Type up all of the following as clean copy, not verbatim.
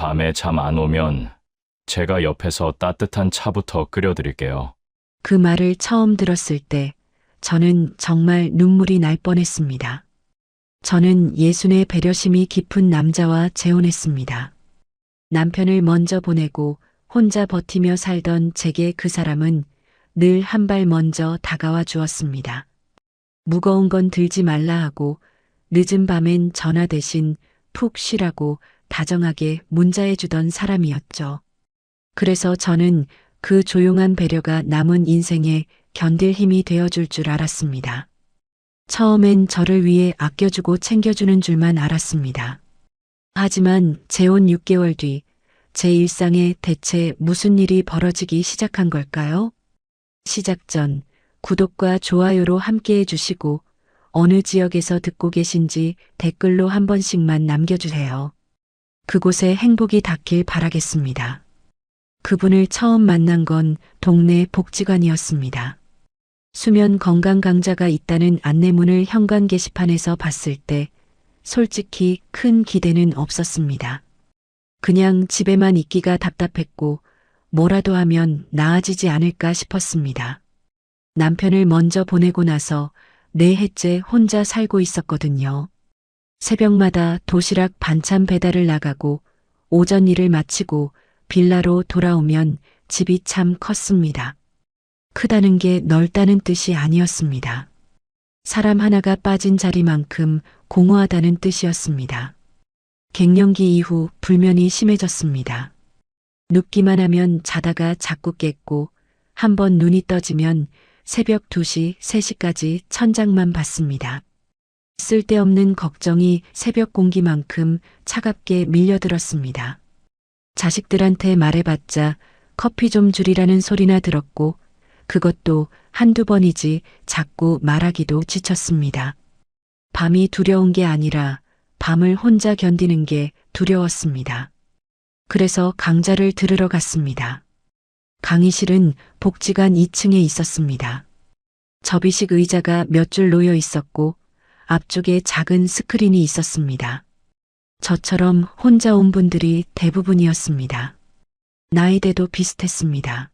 밤에 잠 안 오면 제가 옆에서 따뜻한 차부터 끓여드릴게요. 그 말을 처음 들었을 때 저는 정말 눈물이 날 뻔했습니다. 저는 예순의 배려심이 깊은 남자와 재혼했습니다. 남편을 먼저 보내고 혼자 버티며 살던 제게 그 사람은 늘 한 발 먼저 다가와 주었습니다. 무거운 건 들지 말라 하고 늦은 밤엔 전화 대신 푹 쉬라고 다정하게 문자해 주던 사람이었죠. 그래서 저는 그 조용한 배려가 남은 인생에 견딜 힘이 되어줄 줄 알았습니다. 처음엔 저를 위해 아껴주고 챙겨주는 줄만 알았습니다. 하지만 재혼 6개월 뒤 제 일상에 대체 무슨 일이 벌어지기 시작한 걸까요? 시작 전 구독과 좋아요로 함께 해주시고 어느 지역에서 듣고 계신지 댓글로 한 번씩만 남겨주세요. 그곳에 행복이 닿길 바라겠습니다. 그분을 처음 만난 건 동네 복지관이었습니다. 수면 건강 강좌가 있다는 안내문을 현관 게시판에서 봤을 때 솔직히 큰 기대는 없었습니다. 그냥 집에만 있기가 답답했고 뭐라도 하면 나아지지 않을까 싶었습니다. 남편을 먼저 보내고 나서 4해째 혼자 살고 있었거든요. 새벽마다 도시락 반찬 배달을 나가고 오전 일을 마치고 빌라로 돌아오면 집이 참 컸습니다. 크다는 게 넓다는 뜻이 아니었습니다. 사람 하나가 빠진 자리만큼 공허하다는 뜻이었습니다. 갱년기 이후 불면이 심해졌습니다. 눕기만 하면 자다가 자꾸 깼고 한번 눈이 떠지면 새벽 2시, 3시까지 천장만 봤습니다. 쓸데없는 걱정이 새벽 공기만큼 차갑게 밀려들었습니다. 자식들한테 말해봤자 커피 좀 줄이라는 소리나 들었고 그것도 한두 번이지 자꾸 말하기도 지쳤습니다. 밤이 두려운 게 아니라 밤을 혼자 견디는 게 두려웠습니다. 그래서 강좌를 들으러 갔습니다. 강의실은 복지관 2층에 있었습니다. 접이식 의자가 몇 줄 놓여 있었고 앞쪽에 작은 스크린이 있었습니다. 저처럼 혼자 온 분들이 대부분이었습니다. 나이대도 비슷했습니다.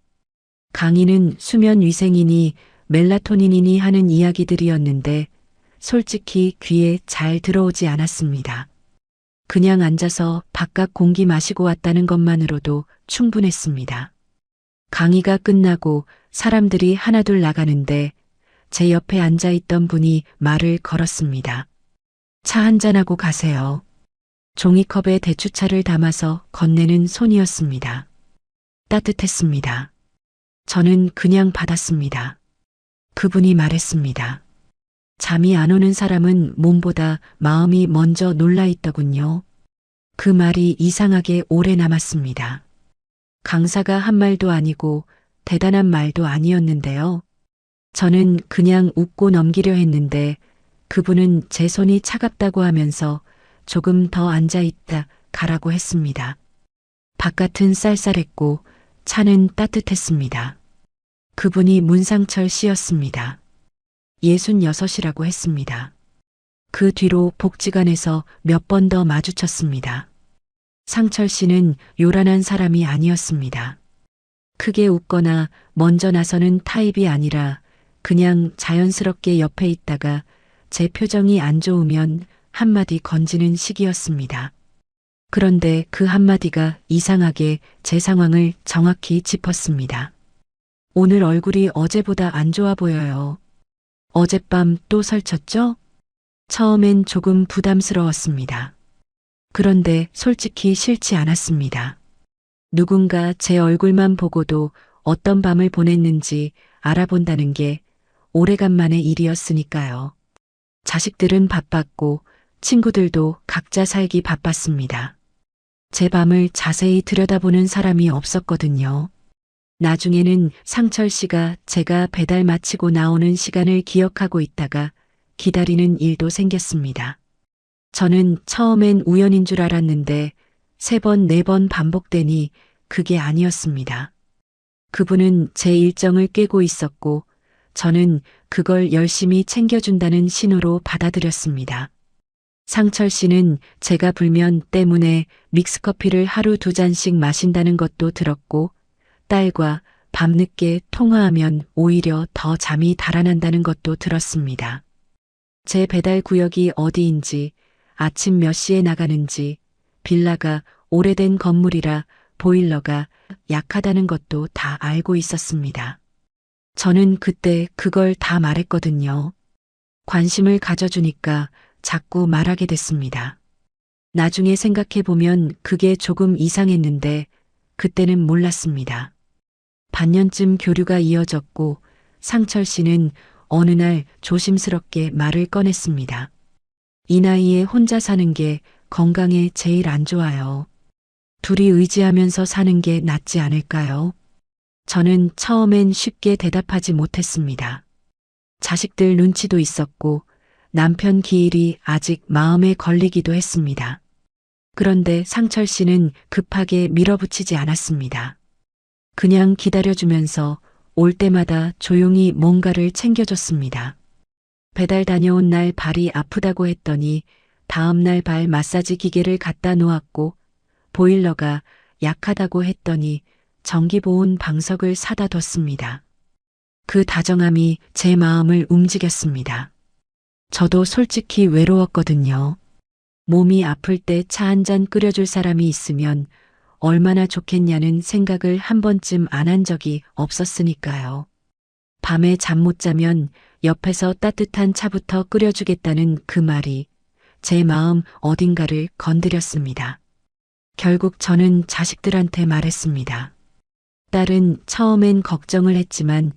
강의는 수면 위생이니 멜라토닌이니 하는 이야기들이었는데 솔직히 귀에 잘 들어오지 않았습니다. 그냥 앉아서 바깥 공기 마시고 왔다는 것만으로도 충분했습니다. 강의가 끝나고 사람들이 하나둘 나가는데 제 옆에 앉아있던 분이 말을 걸었습니다. 차 한잔하고 가세요. 종이컵에 대추차를 담아서 건네는 손이었습니다. 따뜻했습니다. 저는 그냥 받았습니다. 그분이 말했습니다. 잠이 안 오는 사람은 몸보다 마음이 먼저 놀라있더군요. 그 말이 이상하게 오래 남았습니다. 강사가 한 말도 아니고 대단한 말도 아니었는데요. 저는 그냥 웃고 넘기려 했는데 그분은 제 손이 차갑다고 하면서 조금 더 앉아있다 가라고 했습니다. 바깥은 쌀쌀했고 차는 따뜻했습니다. 그분이 문상철 씨였습니다. 66이라고 했습니다. 그 뒤로 복지관에서 몇 번 더 마주쳤습니다. 상철 씨는 요란한 사람이 아니었습니다. 크게 웃거나 먼저 나서는 타입이 아니라 그냥 자연스럽게 옆에 있다가 제 표정이 안 좋으면 한마디 건지는 식이었습니다. 그런데 그 한마디가 이상하게 제 상황을 정확히 짚었습니다. 오늘 얼굴이 어제보다 안 좋아 보여요. 어젯밤 또 설쳤죠? 처음엔 조금 부담스러웠습니다. 그런데 솔직히 싫지 않았습니다. 누군가 제 얼굴만 보고도 어떤 밤을 보냈는지 알아본다는 게 오래간만의 일이었으니까요. 자식들은 바빴고 친구들도 각자 살기 바빴습니다. 제 밤을 자세히 들여다보는 사람이 없었거든요. 나중에는 상철 씨가 제가 배달 마치고 나오는 시간을 기억하고 있다가 기다리는 일도 생겼습니다. 저는 처음엔 우연인 줄 알았는데 3번, 4번 반복되니 그게 아니었습니다. 그분은 제 일정을 깨고 있었고 저는 그걸 열심히 챙겨준다는 신호로 받아들였습니다. 상철 씨는 제가 불면 때문에 믹스커피를 하루 2잔씩 마신다는 것도 들었고, 딸과 밤늦게 통화하면 오히려 더 잠이 달아난다는 것도 들었습니다. 제 배달 구역이 어디인지, 아침 몇 시에 나가는지, 빌라가 오래된 건물이라 보일러가 약하다는 것도 다 알고 있었습니다. 저는 그때 그걸 다 말했거든요. 관심을 가져주니까 자꾸 말하게 됐습니다. 나중에 생각해보면 그게 조금 이상했는데 그때는 몰랐습니다. 반년쯤 교류가 이어졌고 상철 씨는 어느 날 조심스럽게 말을 꺼냈습니다. 이 나이에 혼자 사는 게 건강에 제일 안 좋아요. 둘이 의지하면서 사는 게 낫지 않을까요? 저는 처음엔 쉽게 대답하지 못했습니다. 자식들 눈치도 있었고 남편 기일이 아직 마음에 걸리기도 했습니다. 그런데 상철 씨는 급하게 밀어붙이지 않았습니다. 그냥 기다려주면서 올 때마다 조용히 뭔가를 챙겨줬습니다. 배달 다녀온 날 발이 아프다고 했더니 다음 날 발 마사지 기계를 갖다 놓았고 보일러가 약하다고 했더니 전기보온 방석을 사다 뒀습니다. 그 다정함이 제 마음을 움직였습니다. 저도 솔직히 외로웠거든요. 몸이 아플 때 차 한 잔 끓여줄 사람이 있으면 얼마나 좋겠냐는 생각을 한 번쯤 안 한 적이 없었으니까요. 밤에 잠 못 자면 옆에서 따뜻한 차부터 끓여주겠다는 그 말이 제 마음 어딘가를 건드렸습니다. 결국 저는 자식들한테 말했습니다. 딸은 처음엔 걱정을 했지만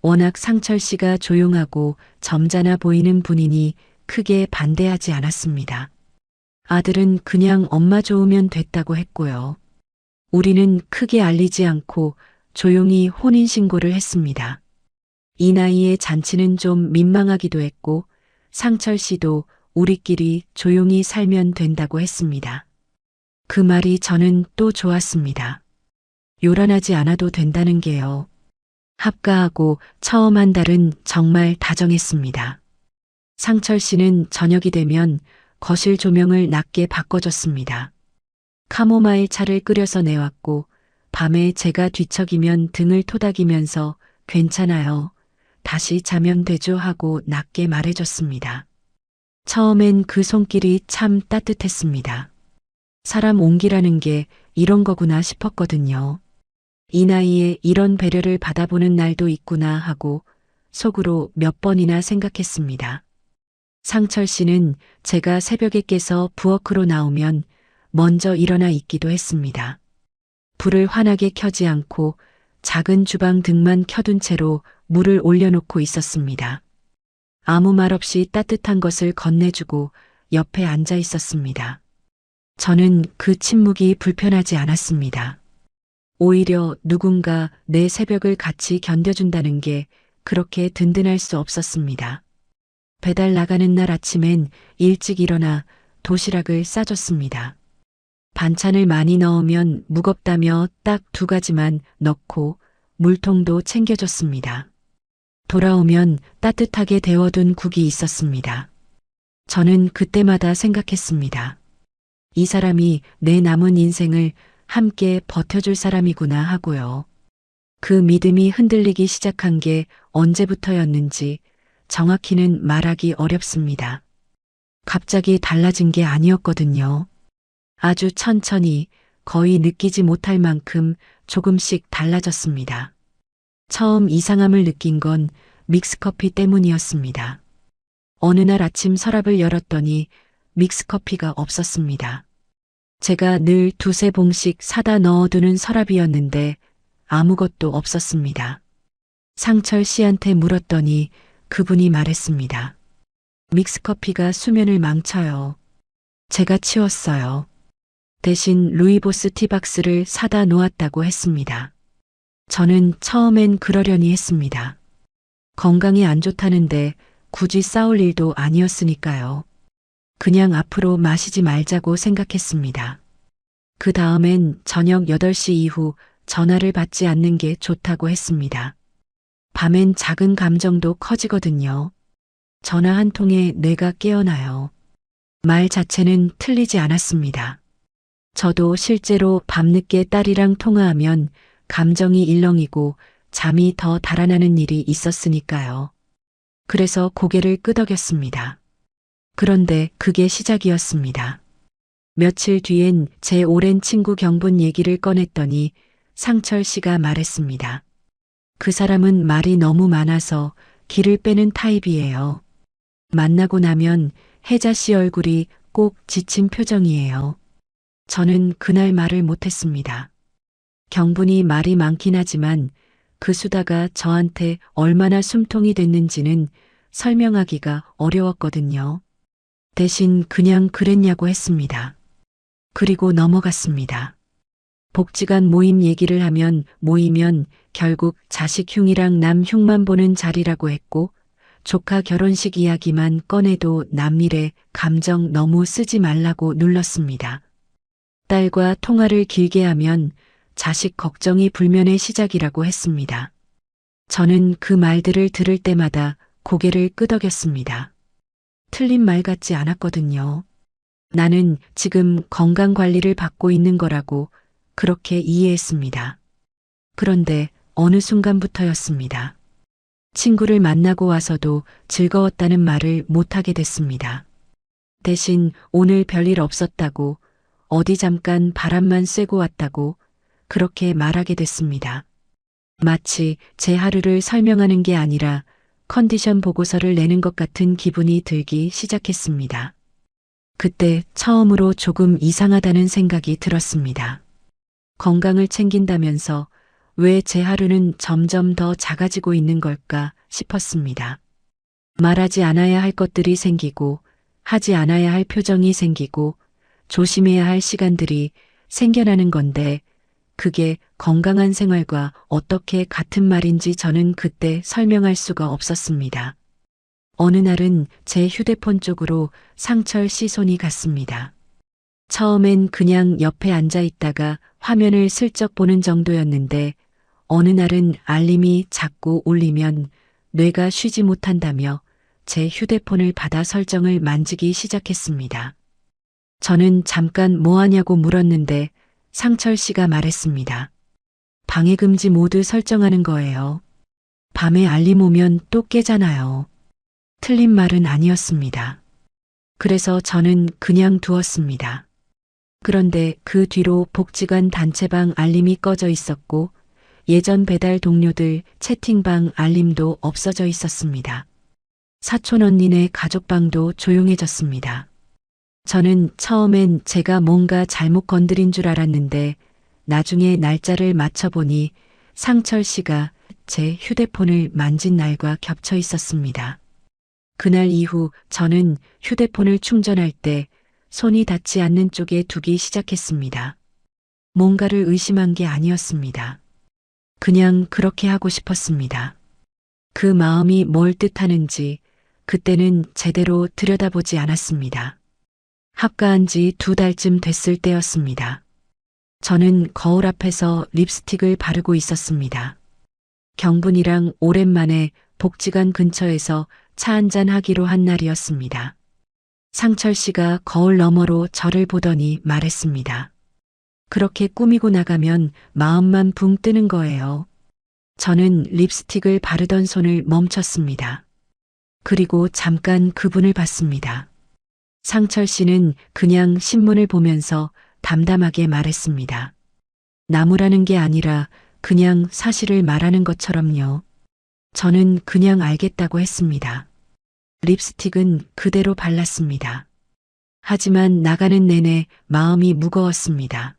워낙 상철 씨가 조용하고 점잖아 보이는 분이니 크게 반대하지 않았습니다. 아들은 그냥 엄마 좋으면 됐다고 했고요. 우리는 크게 알리지 않고 조용히 혼인신고를 했습니다. 이 나이에 잔치는 좀 민망하기도 했고 상철 씨도 우리끼리 조용히 살면 된다고 했습니다. 그 말이 저는 또 좋았습니다. 요란하지 않아도 된다는 게요. 합가하고 처음 한 달은 정말 다정했습니다. 상철 씨는 저녁이 되면 거실 조명을 낮게 바꿔줬습니다. 카모마일 차를 끓여서 내왔고 밤에 제가 뒤척이면 등을 토닥이면서 괜찮아요. 다시 자면 되죠 하고 낮게 말해줬습니다. 처음엔 그 손길이 참 따뜻했습니다. 사람 온기라는 게 이런 거구나 싶었거든요. 이 나이에 이런 배려를 받아보는 날도 있구나 하고 속으로 몇 번이나 생각했습니다. 상철 씨는 제가 새벽에 깨서 부엌으로 나오면 먼저 일어나 있기도 했습니다. 불을 환하게 켜지 않고 작은 주방 등만 켜둔 채로 물을 올려놓고 있었습니다. 아무 말 없이 따뜻한 것을 건네주고 옆에 앉아 있었습니다. 저는 그 침묵이 불편하지 않았습니다. 오히려 누군가 내 새벽을 같이 견뎌준다는 게 그렇게 든든할 수 없었습니다. 배달 나가는 날 아침엔 일찍 일어나 도시락을 싸줬습니다. 반찬을 많이 넣으면 무겁다며 딱 2가지만 넣고 물통도 챙겨줬습니다. 돌아오면 따뜻하게 데워둔 국이 있었습니다. 저는 그때마다 생각했습니다. 이 사람이 내 남은 인생을 함께 버텨줄 사람이구나 하고요. 그 믿음이 흔들리기 시작한 게 언제부터였는지 정확히는 말하기 어렵습니다. 갑자기 달라진 게 아니었거든요. 아주 천천히 거의 느끼지 못할 만큼 조금씩 달라졌습니다. 처음 이상함을 느낀 건 믹스커피 때문이었습니다. 어느 날 아침 서랍을 열었더니 믹스커피가 없었습니다. 제가 늘 2~3봉씩 사다 넣어두는 서랍이었는데 아무것도 없었습니다. 상철 씨한테 물었더니 그분이 말했습니다. 믹스커피가 수면을 망쳐요. 제가 치웠어요. 대신 루이보스 티박스를 사다 놓았다고 했습니다. 저는 처음엔 그러려니 했습니다. 건강이 안 좋다는데 굳이 싸울 일도 아니었으니까요. 그냥 앞으로 마시지 말자고 생각했습니다. 그 다음엔 저녁 8시 이후 전화를 받지 않는 게 좋다고 했습니다. 밤엔 작은 감정도 커지거든요. 전화 한 통에 뇌가 깨어나요. 말 자체는 틀리지 않았습니다. 저도 실제로 밤늦게 딸이랑 통화하면 감정이 일렁이고 잠이 더 달아나는 일이 있었으니까요. 그래서 고개를 끄덕였습니다. 그런데 그게 시작이었습니다. 며칠 뒤엔 제 오랜 친구 경분 얘기를 꺼냈더니 상철 씨가 말했습니다. 그 사람은 말이 너무 많아서 기를 빼는 타입이에요. 만나고 나면 혜자 씨 얼굴이 꼭 지친 표정이에요. 저는 그날 말을 못했습니다. 경분이 말이 많긴 하지만 그 수다가 저한테 얼마나 숨통이 됐는지는 설명하기가 어려웠거든요. 대신 그냥 그랬냐고 했습니다. 그리고 넘어갔습니다. 복지관 모임 얘기를 하면 모이면 결국 자식 흉이랑 남 흉만 보는 자리라고 했고 조카 결혼식 이야기만 꺼내도 남일에 감정 너무 쓰지 말라고 눌렀습니다. 딸과 통화를 길게 하면 자식 걱정이 불면의 시작이라고 했습니다. 저는 그 말들을 들을 때마다 고개를 끄덕였습니다. 틀린 말 같지 않았거든요. 나는 지금 건강 관리를 받고 있는 거라고 그렇게 이해했습니다. 그런데 어느 순간부터였습니다. 친구를 만나고 와서도 즐거웠다는 말을 못하게 됐습니다. 대신 오늘 별일 없었다고 어디 잠깐 바람만 쐬고 왔다고 그렇게 말하게 됐습니다. 마치 제 하루를 설명하는 게 아니라 컨디션 보고서를 내는 것 같은 기분이 들기 시작했습니다. 그때 처음으로 조금 이상하다는 생각이 들었습니다. 건강을 챙긴다면서 왜 제 하루는 점점 더 작아지고 있는 걸까 싶었습니다. 말하지 않아야 할 것들이 생기고 하지 않아야 할 표정이 생기고 조심해야 할 시간들이 생겨나는 건데 그게 건강한 생활과 어떻게 같은 말인지 저는 그때 설명할 수가 없었습니다. 어느 날은 제 휴대폰 쪽으로 상철 씨 손이 갔습니다. 처음엔 그냥 옆에 앉아 있다가 화면을 슬쩍 보는 정도였는데 어느 날은 알림이 자꾸 울리면 뇌가 쉬지 못한다며 제 휴대폰을 받아 설정을 만지기 시작했습니다. 저는 잠깐 뭐 하냐고 물었는데 상철 씨가 말했습니다. 방해금지 모드 설정하는 거예요. 밤에 알림 오면 또 깨잖아요. 틀린 말은 아니었습니다. 그래서 저는 그냥 두었습니다. 그런데 그 뒤로 복지관 단체방 알림이 꺼져 있었고 예전 배달 동료들 채팅방 알림도 없어져 있었습니다. 사촌 언니네 가족방도 조용해졌습니다. 저는 처음엔 제가 뭔가 잘못 건드린 줄 알았는데 나중에 날짜를 맞춰보니 상철 씨가 제 휴대폰을 만진 날과 겹쳐 있었습니다. 그날 이후 저는 휴대폰을 충전할 때 손이 닿지 않는 쪽에 두기 시작했습니다. 뭔가를 의심한 게 아니었습니다. 그냥 그렇게 하고 싶었습니다. 그 마음이 뭘 뜻하는지 그때는 제대로 들여다보지 않았습니다. 합가한 지 2달쯤 됐을 때였습니다. 저는 거울 앞에서 립스틱을 바르고 있었습니다. 경분이랑 오랜만에 복지관 근처에서 차 한잔 하기로 한 날이었습니다. 상철 씨가 거울 너머로 저를 보더니 말했습니다. 그렇게 꾸미고 나가면 마음만 붕 뜨는 거예요. 저는 립스틱을 바르던 손을 멈췄습니다. 그리고 잠깐 그분을 봤습니다. 상철 씨는 그냥 신문을 보면서 담담하게 말했습니다. 나무라는 게 아니라 그냥 사실을 말하는 것처럼요. 저는 그냥 알겠다고 했습니다. 립스틱은 그대로 발랐습니다. 하지만 나가는 내내 마음이 무거웠습니다.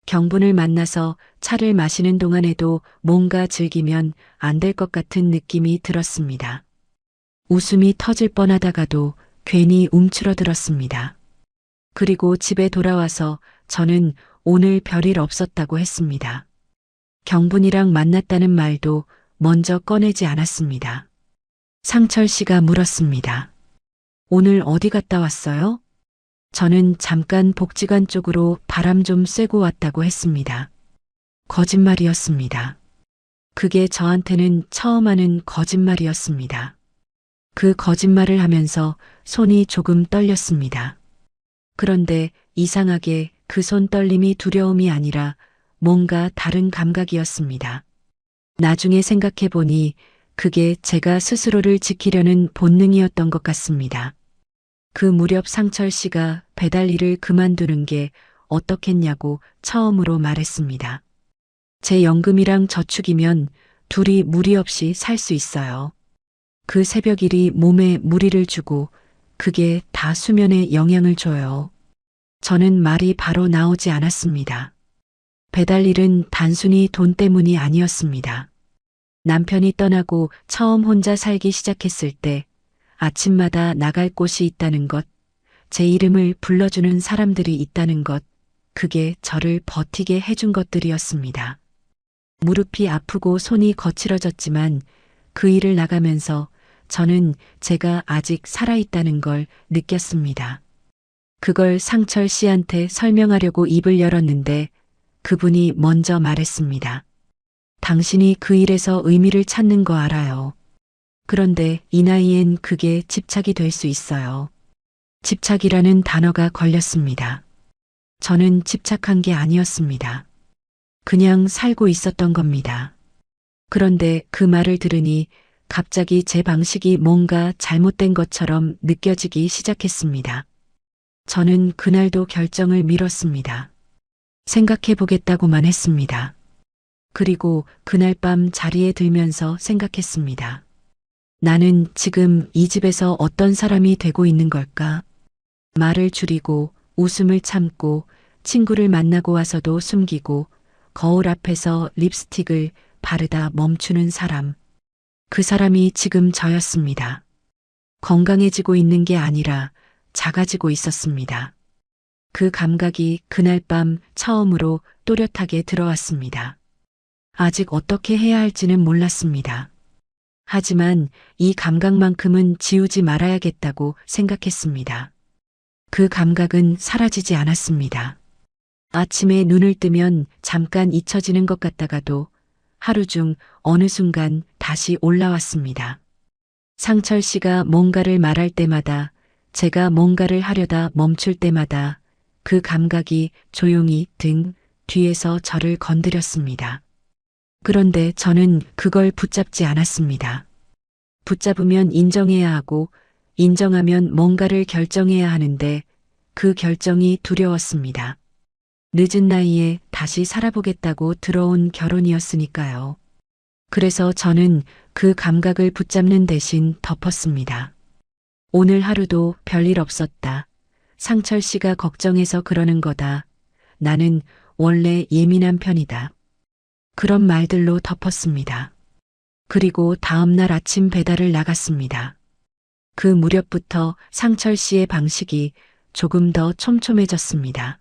경분을 만나서 차를 마시는 동안에도 뭔가 즐기면 안 될 것 같은 느낌이 들었습니다. 웃음이 터질 뻔하다가도 괜히 움츠러들었습니다. 그리고 집에 돌아와서 저는 오늘 별일 없었다고 했습니다. 경분이랑 만났다는 말도 먼저 꺼내지 않았습니다. 상철 씨가 물었습니다. 오늘 어디 갔다 왔어요? 저는 잠깐 복지관 쪽으로 바람 좀 쐬고 왔다고 했습니다. 거짓말이었습니다. 그게 저한테는 처음 하는 거짓말이었습니다. 그 거짓말을 하면서 손이 조금 떨렸습니다. 그런데 이상하게 그 손 떨림이 두려움이 아니라 뭔가 다른 감각이었습니다. 나중에 생각해 보니 그게 제가 스스로를 지키려는 본능이었던 것 같습니다. 그 무렵 상철 씨가 배달 일을 그만두는 게 어떻겠냐고 처음으로 말했습니다. 제 연금이랑 저축이면 둘이 무리 없이 살 수 있어요. 그 새벽 일이 몸에 무리를 주고 그게 다 수면에 영향을 줘요. 저는 말이 바로 나오지 않았습니다. 배달 일은 단순히 돈 때문이 아니었습니다. 남편이 떠나고 처음 혼자 살기 시작했을 때 아침마다 나갈 곳이 있다는 것, 제 이름을 불러주는 사람들이 있다는 것, 그게 저를 버티게 해준 것들이었습니다. 무릎이 아프고 손이 거칠어졌지만 그 일을 나가면서 저는 제가 아직 살아있다는 걸 느꼈습니다. 그걸 상철 씨한테 설명하려고 입을 열었는데 그분이 먼저 말했습니다. 당신이 그 일에서 의미를 찾는 거 알아요. 그런데 이 나이엔 그게 집착이 될 수 있어요. 집착이라는 단어가 걸렸습니다. 저는 집착한 게 아니었습니다. 그냥 살고 있었던 겁니다. 그런데 그 말을 들으니 갑자기 제 방식이 뭔가 잘못된 것처럼 느껴지기 시작했습니다. 저는 그날도 결정을 미뤘습니다. 생각해 보겠다고만 했습니다. 그리고 그날 밤 자리에 들면서 생각했습니다. 나는 지금 이 집에서 어떤 사람이 되고 있는 걸까? 말을 줄이고 웃음을 참고 친구를 만나고 와서도 숨기고 거울 앞에서 립스틱을 바르다 멈추는 사람. 그 사람이 지금 저였습니다. 건강해지고 있는 게 아니라 작아지고 있었습니다. 그 감각이 그날 밤 처음으로 또렷하게 들어왔습니다. 아직 어떻게 해야 할지는 몰랐습니다. 하지만 이 감각만큼은 지우지 말아야겠다고 생각했습니다. 그 감각은 사라지지 않았습니다. 아침에 눈을 뜨면 잠깐 잊혀지는 것 같다가도 하루 중 어느 순간 다시 올라왔습니다. 상철 씨가 뭔가를 말할 때마다, 제가 뭔가를 하려다 멈출 때마다 그 감각이 조용히 등 뒤에서 저를 건드렸습니다. 그런데 저는 그걸 붙잡지 않았습니다. 붙잡으면 인정해야 하고 인정하면 뭔가를 결정해야 하는데 그 결정이 두려웠습니다. 늦은 나이에 다시 살아보겠다고 들어온 결혼이었으니까요. 그래서 저는 그 감각을 붙잡는 대신 덮었습니다. 오늘 하루도 별일 없었다. 상철 씨가 걱정해서 그러는 거다. 나는 원래 예민한 편이다. 그런 말들로 덮었습니다. 그리고 다음날 아침 배달을 나갔습니다. 그 무렵부터 상철 씨의 방식이 조금 더 촘촘해졌습니다.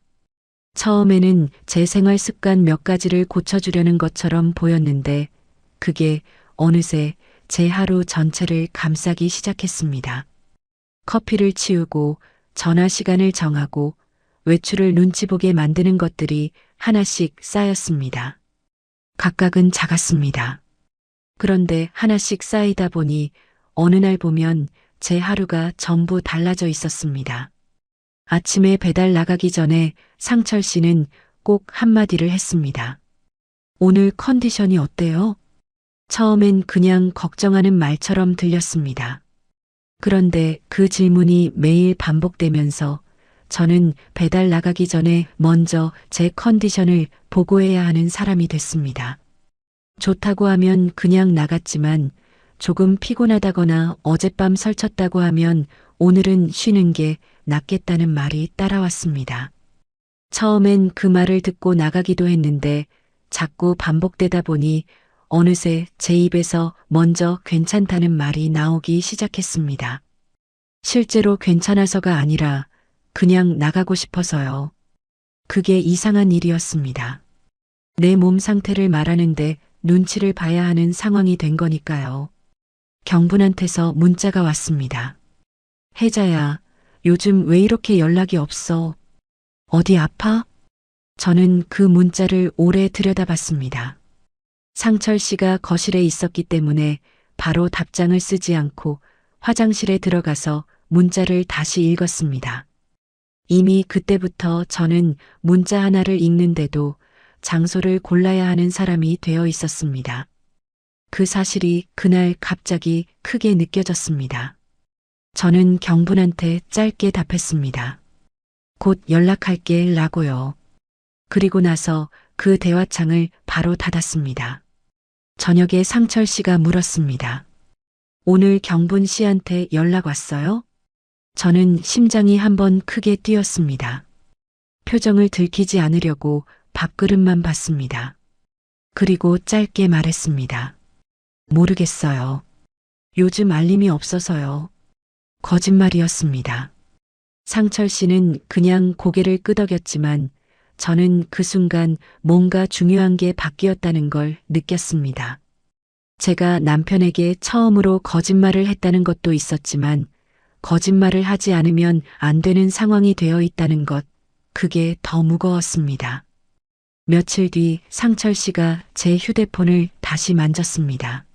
처음에는 제 생활 습관 몇 가지를 고쳐주려는 것처럼 보였는데 그게 어느새 제 하루 전체를 감싸기 시작했습니다. 커피를 치우고 전화 시간을 정하고 외출을 눈치 보게 만드는 것들이 하나씩 쌓였습니다. 각각은 작았습니다. 그런데 하나씩 쌓이다 보니 어느 날 보면 제 하루가 전부 달라져 있었습니다. 아침에 배달 나가기 전에 상철 씨는 꼭 한마디를 했습니다. 오늘 컨디션이 어때요? 처음엔 그냥 걱정하는 말처럼 들렸습니다. 그런데 그 질문이 매일 반복되면서 저는 배달 나가기 전에 먼저 제 컨디션을 보고해야 하는 사람이 됐습니다. 좋다고 하면 그냥 나갔지만 조금 피곤하다거나 어젯밤 설쳤다고 하면 오늘은 쉬는 게 낫겠다는 말이 따라왔습니다. 처음엔 그 말을 듣고 나가기도 했는데 자꾸 반복되다 보니 어느새 제 입에서 먼저 괜찮다는 말이 나오기 시작했습니다. 실제로 괜찮아서가 아니라 그냥 나가고 싶어서요. 그게 이상한 일이었습니다. 내 몸 상태를 말하는데 눈치를 봐야 하는 상황이 된 거니까요. 경분한테서 문자가 왔습니다. 혜자야, 요즘 왜 이렇게 연락이 없어? 어디 아파? 저는 그 문자를 오래 들여다봤습니다. 상철 씨가 거실에 있었기 때문에 바로 답장을 쓰지 않고 화장실에 들어가서 문자를 다시 읽었습니다. 이미 그때부터 저는 문자 하나를 읽는데도 장소를 골라야 하는 사람이 되어 있었습니다. 그 사실이 그날 갑자기 크게 느껴졌습니다. 저는 경분한테 짧게 답했습니다. 곧 연락할게 라고요. 그리고 나서 그 대화창을 바로 닫았습니다. 저녁에 상철 씨가 물었습니다. 오늘 경분 씨한테 연락 왔어요? 저는 심장이 한번 크게 뛰었습니다. 표정을 들키지 않으려고 밥그릇만 봤습니다. 그리고 짧게 말했습니다. 모르겠어요. 요즘 알림이 없어서요. 거짓말이었습니다. 상철 씨는 그냥 고개를 끄덕였지만 저는 그 순간 뭔가 중요한 게 바뀌었다는 걸 느꼈습니다. 제가 남편에게 처음으로 거짓말을 했다는 것도 있었지만 거짓말을 하지 않으면 안 되는 상황이 되어 있다는 것, 그게 더 무거웠습니다. 며칠 뒤 상철 씨가 제 휴대폰을 다시 만졌습니다.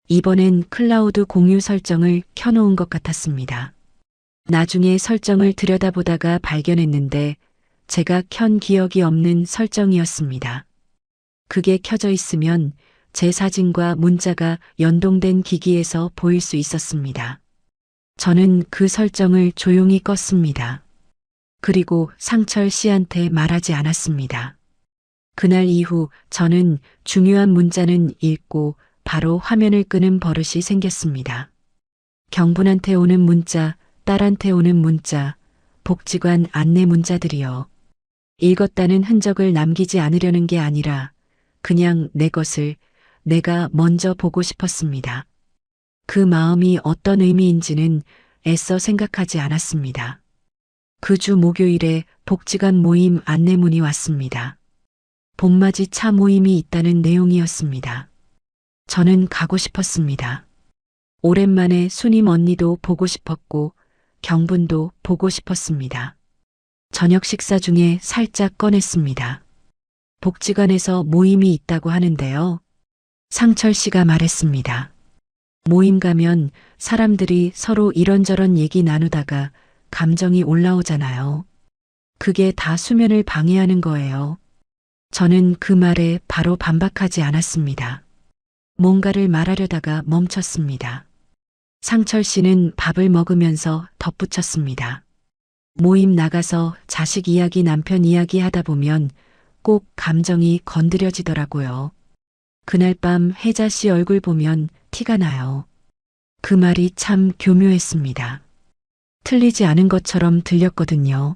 이번엔 클라우드 공유 설정을 켜놓은 것 같았습니다. 나중에 설정을 들여다보다가 발견했는데 제가 켠 기억이 없는 설정이었습니다. 그게 켜져 있으면 제 사진과 문자가 연동된 기기에서 보일 수 있었습니다. 저는 그 설정을 조용히 껐습니다. 그리고 상철 씨한테 말하지 않았습니다. 그날 이후 저는 중요한 문자는 읽고 바로 화면을 끄는 버릇이 생겼습니다. 경분한테 오는 문자, 딸한테 오는 문자, 복지관 안내 문자들이요. 읽었다는 흔적을 남기지 않으려는 게 아니라 그냥 내 것을 내가 먼저 보고 싶었습니다. 그 마음이 어떤 의미인지는 애써 생각하지 않았습니다. 그 주 목요일에 복지관 모임 안내문이 왔습니다. 봄맞이 차 모임이 있다는 내용이었습니다. 저는 가고 싶었습니다. 오랜만에 수님 언니도 보고 싶었고 경분도 보고 싶었습니다. 저녁 식사 중에 살짝 꺼냈습니다. 복지관에서 모임이 있다고 하는데요. 상철 씨가 말했습니다. 모임 가면 사람들이 서로 이런저런 얘기 나누다가 감정이 올라오잖아요. 그게 다 수면을 방해하는 거예요. 저는 그 말에 바로 반박하지 않았습니다. 뭔가를 말하려다가 멈췄습니다. 상철 씨는 밥을 먹으면서 덧붙였습니다. 모임 나가서 자식 이야기, 남편 이야기 하다 보면 꼭 감정이 건드려지더라고요. 그날 밤 혜자 씨 얼굴 보면 티가 나요. 그 말이 참 교묘했습니다. 틀리지 않은 것처럼 들렸거든요.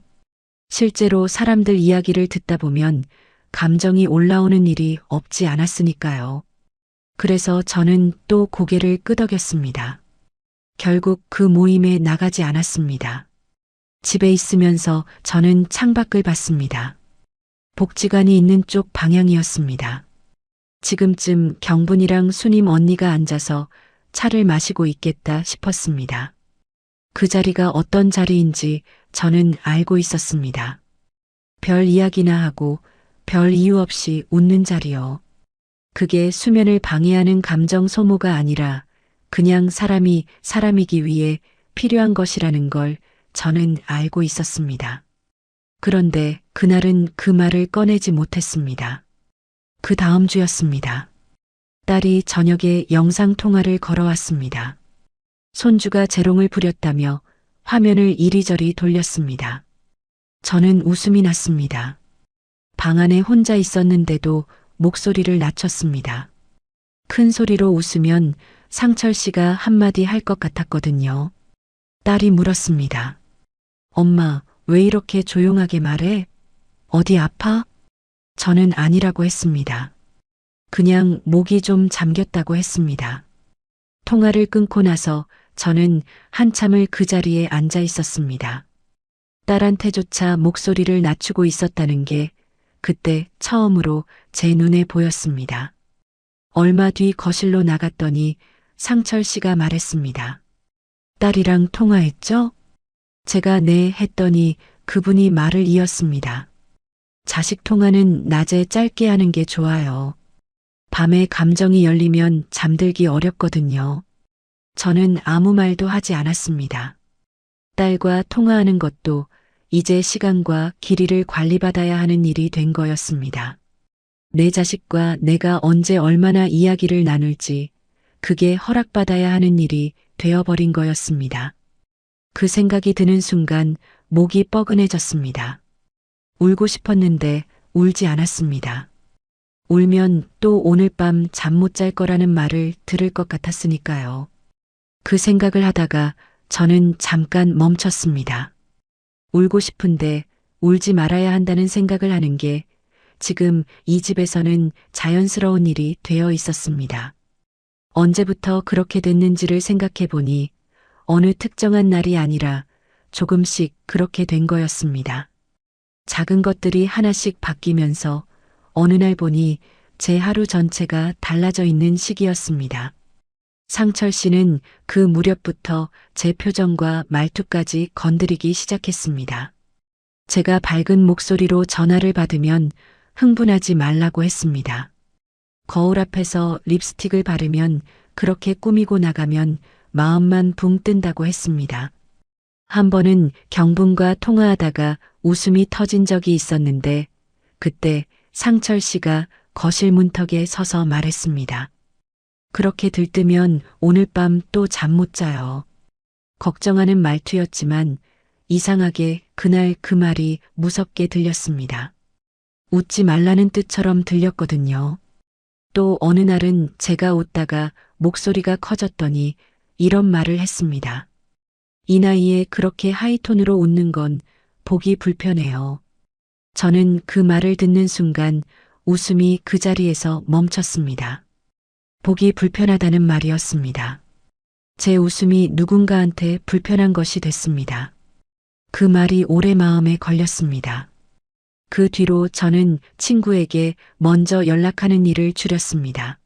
실제로 사람들 이야기를 듣다 보면 감정이 올라오는 일이 없지 않았으니까요. 그래서 저는 또 고개를 끄덕였습니다. 결국 그 모임에 나가지 않았습니다. 집에 있으면서 저는 창밖을 봤습니다. 복지관이 있는 쪽 방향이었습니다. 지금쯤 경분이랑 수님 언니가 앉아서 차를 마시고 있겠다 싶었습니다. 그 자리가 어떤 자리인지 저는 알고 있었습니다. 별 이야기나 하고 별 이유 없이 웃는 자리요. 그게 수면을 방해하는 감정 소모가 아니라 그냥 사람이 사람이기 위해 필요한 것이라는 걸 저는 알고 있었습니다. 그런데 그날은 그 말을 꺼내지 못했습니다. 그 다음 주였습니다. 딸이 저녁에 영상통화를 걸어왔습니다. 손주가 재롱을 부렸다며 화면을 이리저리 돌렸습니다. 저는 웃음이 났습니다. 방 안에 혼자 있었는데도 목소리를 낮췄습니다. 큰 소리로 웃으면 상철 씨가 한마디 할 것 같았거든요. 딸이 물었습니다. 엄마, 왜 이렇게 조용하게 말해? 어디 아파? 저는 아니라고 했습니다. 그냥 목이 좀 잠겼다고 했습니다. 통화를 끊고 나서 저는 한참을 그 자리에 앉아 있었습니다. 딸한테조차 목소리를 낮추고 있었다는 게 그때 처음으로 제 눈에 보였습니다. 얼마 뒤 거실로 나갔더니 상철 씨가 말했습니다. 딸이랑 통화했죠? 제가 네 했더니 그분이 말을 이었습니다. 자식 통화는 낮에 짧게 하는 게 좋아요. 밤에 감정이 열리면 잠들기 어렵거든요. 저는 아무 말도 하지 않았습니다. 딸과 통화하는 것도 이제 시간과 길이를 관리받아야 하는 일이 된 거였습니다. 내 자식과 내가 언제 얼마나 이야기를 나눌지 그게 허락받아야 하는 일이 되어버린 거였습니다. 그 생각이 드는 순간 목이 뻐근해졌습니다. 울고 싶었는데 울지 않았습니다. 울면 또 오늘 밤 잠 못 잘 거라는 말을 들을 것 같았으니까요. 그 생각을 하다가 저는 잠깐 멈췄습니다. 울고 싶은데 울지 말아야 한다는 생각을 하는 게 지금 이 집에서는 자연스러운 일이 되어 있었습니다. 언제부터 그렇게 됐는지를 생각해 보니 어느 특정한 날이 아니라 조금씩 그렇게 된 거였습니다. 작은 것들이 하나씩 바뀌면서 어느 날 보니 제 하루 전체가 달라져 있는 시기였습니다. 상철 씨는 그 무렵부터 제 표정과 말투까지 건드리기 시작했습니다. 제가 밝은 목소리로 전화를 받으면 흥분하지 말라고 했습니다. 거울 앞에서 립스틱을 바르면 그렇게 꾸미고 나가면 마음만 붕 뜬다고 했습니다. 한 번은 경분과 통화하다가 웃음이 터진 적이 있었는데 그때 상철 씨가 거실 문턱에 서서 말했습니다. 그렇게 들뜨면 오늘 밤 또 잠 못 자요. 걱정하는 말투였지만 이상하게 그날 그 말이 무섭게 들렸습니다. 웃지 말라는 뜻처럼 들렸거든요. 또 어느 날은 제가 웃다가 목소리가 커졌더니 이런 말을 했습니다. 이 나이에 그렇게 하이톤으로 웃는 건 보기 불편해요. 저는 그 말을 듣는 순간 웃음이 그 자리에서 멈췄습니다. 보기 불편하다는 말이었습니다. 제 웃음이 누군가한테 불편한 것이 됐습니다. 그 말이 오래 마음에 걸렸습니다. 그 뒤로 저는 친구에게 먼저 연락하는 일을 줄였습니다.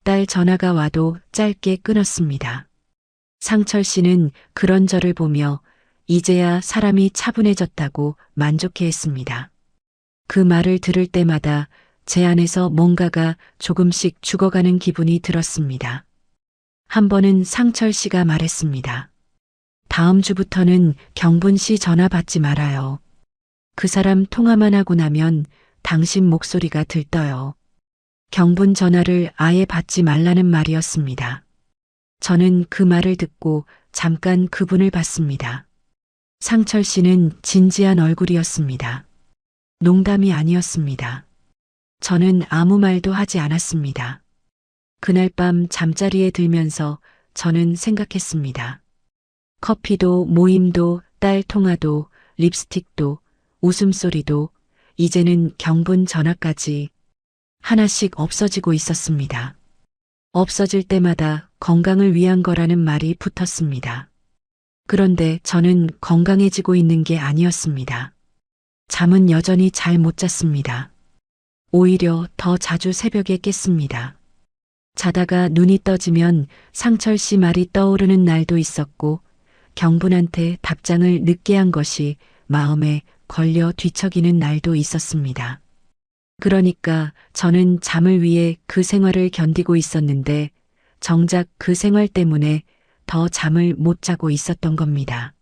딸 전화가 와도 짧게 끊었습니다. 상철 씨는 그런 저를 보며 이제야 사람이 차분해졌다고 만족해했습니다. 그 말을 들을 때마다 제 안에서 뭔가가 조금씩 죽어가는 기분이 들었습니다. 한 번은 상철 씨가 말했습니다. 다음 주부터는 경분 씨 전화 받지 말아요. 그 사람 통화만 하고 나면 당신 목소리가 들떠요. 경분 전화를 아예 받지 말라는 말이었습니다. 저는 그 말을 듣고 잠깐 그분을 봤습니다. 상철 씨는 진지한 얼굴이었습니다. 농담이 아니었습니다. 저는 아무 말도 하지 않았습니다. 그날 밤 잠자리에 들면서 저는 생각했습니다. 커피도 모임도 딸 통화도 립스틱도 웃음소리도 이제는 경분 전화까지 하나씩 없어지고 있었습니다. 없어질 때마다 건강을 위한 거라는 말이 붙었습니다. 그런데 저는 건강해지고 있는 게 아니었습니다. 잠은 여전히 잘 못 잤습니다. 오히려 더 자주 새벽에 깼습니다. 자다가 눈이 떠지면 상철 씨 말이 떠오르는 날도 있었고 경분한테 답장을 늦게 한 것이 마음에 걸려 뒤척이는 날도 있었습니다. 그러니까 저는 잠을 위해 그 생활을 견디고 있었는데 정작 그 생활 때문에 더 잠을 못 자고 있었던 겁니다.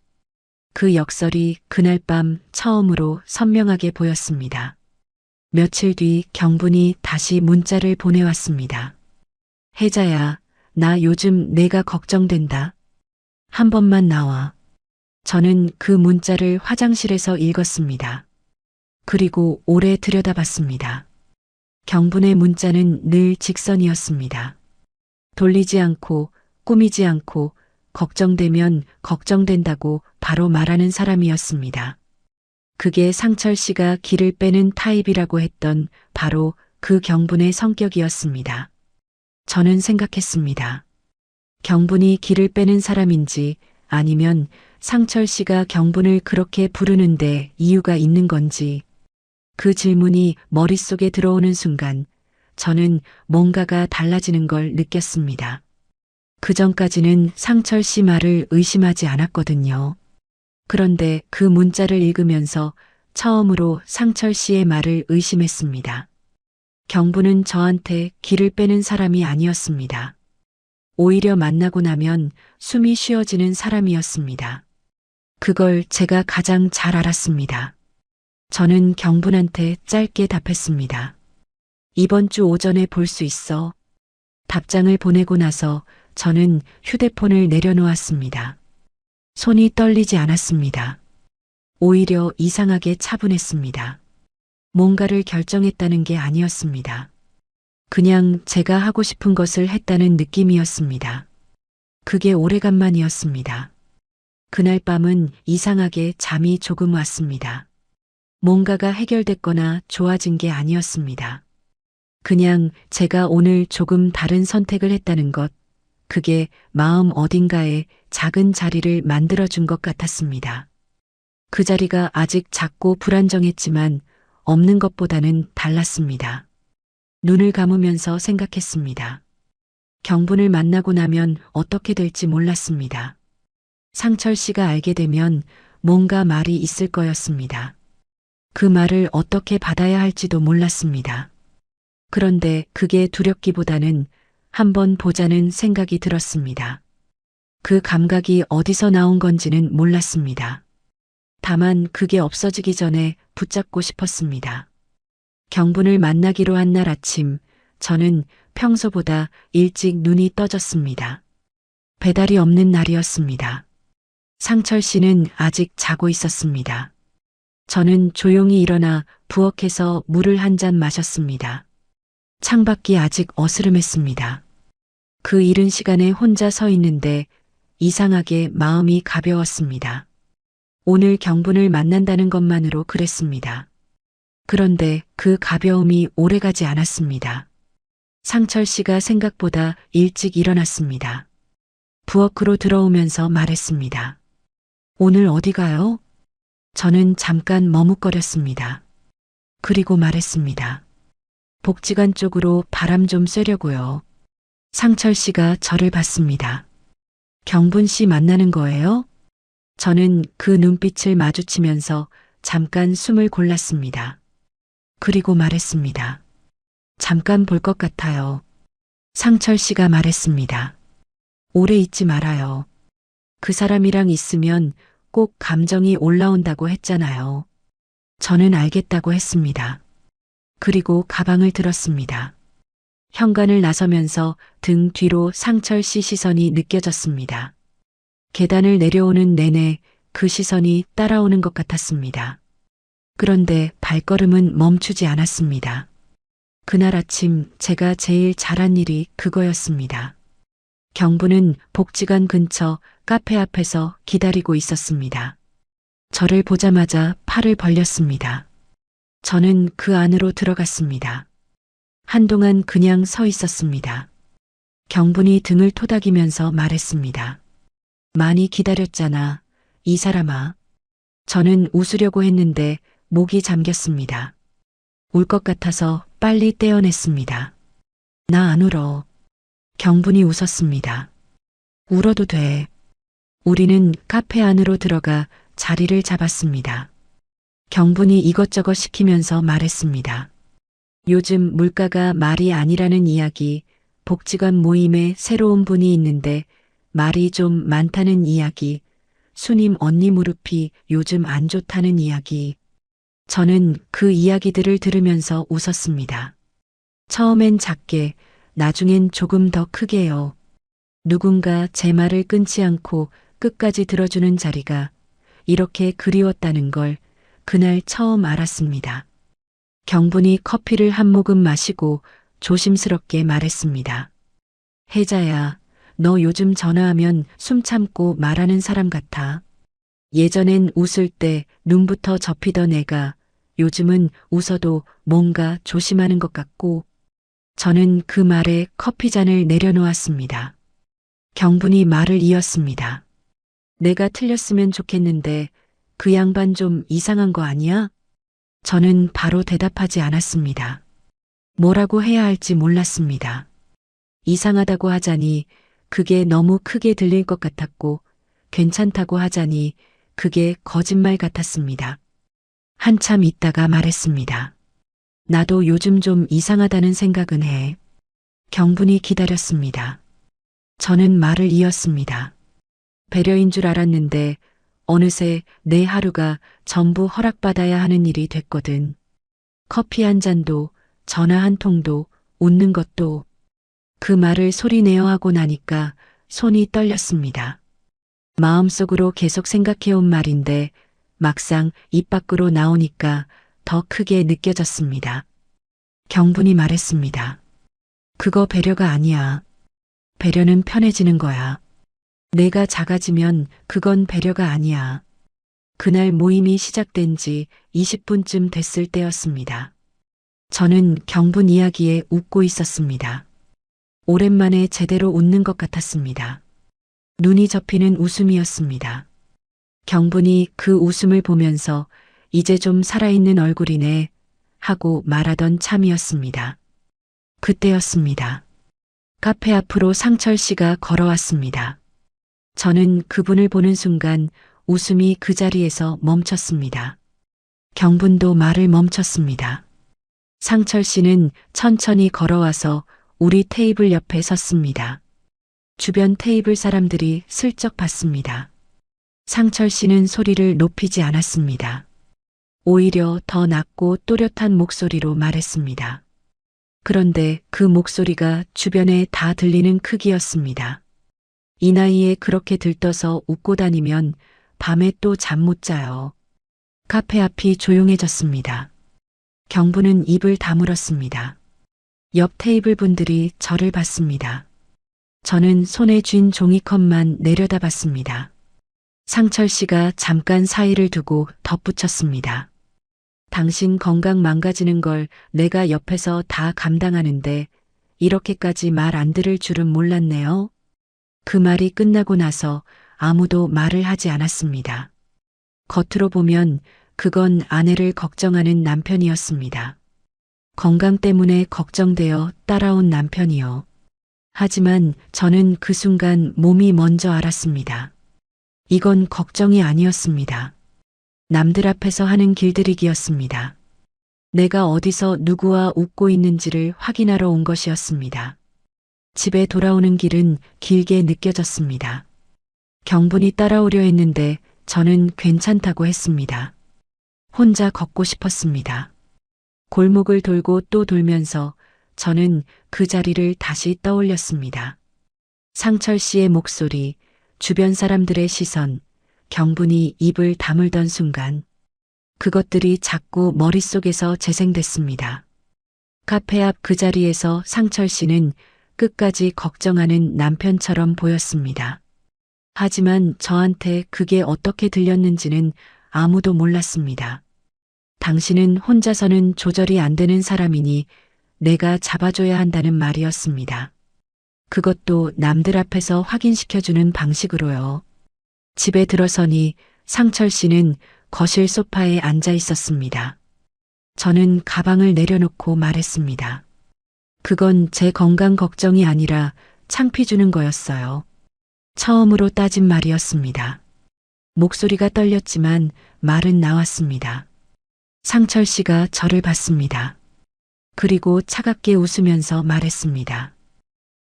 그 역설이 그날 밤 처음으로 선명하게 보였습니다. 며칠 뒤 경분이 다시 문자를 보내왔습니다. 혜자야, 나 요즘 내가 걱정된다. 한 번만 나와. 저는 그 문자를 화장실에서 읽었습니다. 그리고 오래 들여다봤습니다. 경분의 문자는 늘 직선이었습니다. 돌리지 않고 꾸미지 않고 걱정되면 걱정된다고 바로 말하는 사람이었습니다. 그게 상철 씨가 기를 빼는 타입이라고 했던 바로 그 경분의 성격이었습니다. 저는 생각했습니다. 경분이 기를 빼는 사람인지 아니면 상철 씨가 경분을 그렇게 부르는데 이유가 있는 건지 그 질문이 머릿속에 들어오는 순간 저는 뭔가가 달라지는 걸 느꼈습니다. 그 전까지는 상철 씨 말을 의심하지 않았거든요. 그런데 그 문자를 읽으면서 처음으로 상철 씨의 말을 의심했습니다. 경분은 저한테 기를 빼는 사람이 아니었습니다. 오히려 만나고 나면 숨이 쉬어지는 사람이었습니다. 그걸 제가 가장 잘 알았습니다. 저는 경분한테 짧게 답했습니다. 이번 주 오전에 볼 수 있어. 답장을 보내고 나서 저는 휴대폰을 내려놓았습니다. 손이 떨리지 않았습니다. 오히려 이상하게 차분했습니다. 뭔가를 결정했다는 게 아니었습니다. 그냥 제가 하고 싶은 것을 했다는 느낌이었습니다. 그게 오래간만이었습니다. 그날 밤은 이상하게 잠이 조금 왔습니다. 뭔가가 해결됐거나 좋아진 게 아니었습니다. 그냥 제가 오늘 조금 다른 선택을 했다는 것, 그게 마음 어딘가에 작은 자리를 만들어준 것 같았습니다. 그 자리가 아직 작고 불안정했지만 없는 것보다는 달랐습니다. 눈을 감으면서 생각했습니다. 경분을 만나고 나면 어떻게 될지 몰랐습니다. 상철 씨가 알게 되면 뭔가 말이 있을 거였습니다. 그 말을 어떻게 받아야 할지도 몰랐습니다. 그런데 그게 두렵기보다는 한번 보자는 생각이 들었습니다. 그 감각이 어디서 나온 건지는 몰랐습니다. 다만 그게 없어지기 전에 붙잡고 싶었습니다. 경분을 만나기로 한 날 아침, 저는 평소보다 일찍 눈이 떠졌습니다. 배달이 없는 날이었습니다. 상철 씨는 아직 자고 있었습니다. 저는 조용히 일어나 부엌에서 물을 한 잔 마셨습니다. 창밖이 아직 어스름했습니다. 그 이른 시간에 혼자 서 있는데 이상하게 마음이 가벼웠습니다. 오늘 경분을 만난다는 것만으로 그랬습니다. 그런데 그 가벼움이 오래가지 않았습니다. 상철 씨가 생각보다 일찍 일어났습니다. 부엌으로 들어오면서 말했습니다. 오늘 어디 가요? 저는 잠깐 머뭇거렸습니다. 그리고 말했습니다. 복지관 쪽으로 바람 좀 쐬려고요. 상철 씨가 저를 봤습니다. 경분 씨 만나는 거예요? 저는 그 눈빛을 마주치면서 잠깐 숨을 골랐습니다. 그리고 말했습니다. 잠깐 볼 것 같아요. 상철 씨가 말했습니다. 오래 있지 말아요. 그 사람이랑 있으면 꼭 감정이 올라온다고 했잖아요. 저는 알겠다고 했습니다. 그리고 가방을 들었습니다. 현관을 나서면서 등 뒤로 상철 씨 시선이 느껴졌습니다. 계단을 내려오는 내내 그 시선이 따라오는 것 같았습니다. 그런데 발걸음은 멈추지 않았습니다. 그날 아침 제가 제일 잘한 일이 그거였습니다. 경부는 복지관 근처 카페 앞에서 기다리고 있었습니다. 저를 보자마자 팔을 벌렸습니다. 저는 그 안으로 들어갔습니다. 한동안 그냥 서 있었습니다. 경분이 등을 토닥이면서 말했습니다. 많이 기다렸잖아, 이 사람아. 저는 웃으려고 했는데 목이 잠겼습니다. 울 것 같아서 빨리 떼어냈습니다. 나 안 울어. 경분이 웃었습니다. 울어도 돼. 우리는 카페 안으로 들어가 자리를 잡았습니다. 경분이 이것저것 시키면서 말했습니다. 요즘 물가가 말이 아니라는 이야기, 복지관 모임에 새로운 분이 있는데 말이 좀 많다는 이야기, 수님 언니 무릎이 요즘 안 좋다는 이야기. 저는 그 이야기들을 들으면서 웃었습니다. 처음엔 작게, 나중엔 조금 더 크게요. 누군가 제 말을 끊지 않고 끝까지 들어주는 자리가 이렇게 그리웠다는 걸 그날 처음 알았습니다. 경분이 커피를 한 모금 마시고 조심스럽게 말했습니다. 혜자야, 너 요즘 전화하면 숨 참고 말하는 사람 같아. 예전엔 웃을 때 눈부터 접히던 애가 요즘은 웃어도 뭔가 조심하는 것 같고. 저는 그 말에 커피잔을 내려놓았습니다. 경분이 말을 이었습니다. 내가 틀렸으면 좋겠는데 그 양반 좀 이상한 거 아니야? 저는 바로 대답하지 않았습니다. 뭐라고 해야 할지 몰랐습니다. 이상하다고 하자니 그게 너무 크게 들릴 것 같았고 괜찮다고 하자니 그게 거짓말 같았습니다. 한참 있다가 말했습니다. 나도 요즘 좀 이상하다는 생각은 해. 경분이 기다렸습니다. 저는 말을 이었습니다. 배려인 줄 알았는데 어느새 내 하루가 전부 허락받아야 하는 일이 됐거든. 커피 한 잔도, 전화 한 통도, 웃는 것도. 그 말을 소리내어 하고 나니까 손이 떨렸습니다. 마음속으로 계속 생각해온 말인데 막상 입 밖으로 나오니까 더 크게 느껴졌습니다. 경분이 말했습니다. 그거 배려가 아니야. 배려는 편해지는 거야. 내가 작아지면 그건 배려가 아니야. 그날 모임이 시작된 지 20분쯤 됐을 때였습니다. 저는 경분 이야기에 웃고 있었습니다. 오랜만에 제대로 웃는 것 같았습니다. 눈이 접히는 웃음이었습니다. 경분이 그 웃음을 보면서 이제 좀 살아있는 얼굴이네 하고 말하던 참이었습니다. 그때였습니다. 카페 앞으로 상철 씨가 걸어왔습니다. 저는 그분을 보는 순간 웃음이 그 자리에서 멈췄습니다. 경분도 말을 멈췄습니다. 상철 씨는 천천히 걸어와서 우리 테이블 옆에 섰습니다. 주변 테이블 사람들이 슬쩍 봤습니다. 상철 씨는 소리를 높이지 않았습니다. 오히려 더 낮고 또렷한 목소리로 말했습니다. 그런데 그 목소리가 주변에 다 들리는 크기였습니다. 이 나이에 그렇게 들떠서 웃고 다니면 밤에 또 잠 못 자요. 카페 앞이 조용해졌습니다. 경부는 입을 다물었습니다. 옆 테이블 분들이 저를 봤습니다. 저는 손에 쥔 종이컵만 내려다봤습니다. 상철 씨가 잠깐 사이를 두고 덧붙였습니다. 당신 건강 망가지는 걸 내가 옆에서 다 감당하는데 이렇게까지 말 안 들을 줄은 몰랐네요. 그 말이 끝나고 나서 아무도 말을 하지 않았습니다. 겉으로 보면 그건 아내를 걱정하는 남편이었습니다. 건강 때문에 걱정되어 따라온 남편이요. 하지만 저는 그 순간 몸이 먼저 알았습니다. 이건 걱정이 아니었습니다. 남들 앞에서 하는 길들이기였습니다. 내가 어디서 누구와 웃고 있는지를 확인하러 온 것이었습니다. 집에 돌아오는 길은 길게 느껴졌습니다. 경분이 따라오려 했는데 저는 괜찮다고 했습니다. 혼자 걷고 싶었습니다. 골목을 돌고 또 돌면서 저는 그 자리를 다시 떠올렸습니다. 상철 씨의 목소리, 주변 사람들의 시선, 경분이 입을 다물던 순간 그것들이 자꾸 머릿속에서 재생됐습니다. 카페 앞 그 자리에서 상철 씨는 끝까지 걱정하는 남편처럼 보였습니다. 하지만 저한테 그게 어떻게 들렸는지는 아무도 몰랐습니다. 당신은 혼자서는 조절이 안 되는 사람이니 내가 잡아줘야 한다는 말이었습니다. 그것도 남들 앞에서 확인시켜주는 방식으로요. 집에 들어서니 상철 씨는 거실 소파에 앉아 있었습니다. 저는 가방을 내려놓고 말했습니다. 그건 제 건강 걱정이 아니라 창피 주는 거였어요. 처음으로 따진 말이었습니다. 목소리가 떨렸지만 말은 나왔습니다. 상철 씨가 저를 봤습니다. 그리고 차갑게 웃으면서 말했습니다.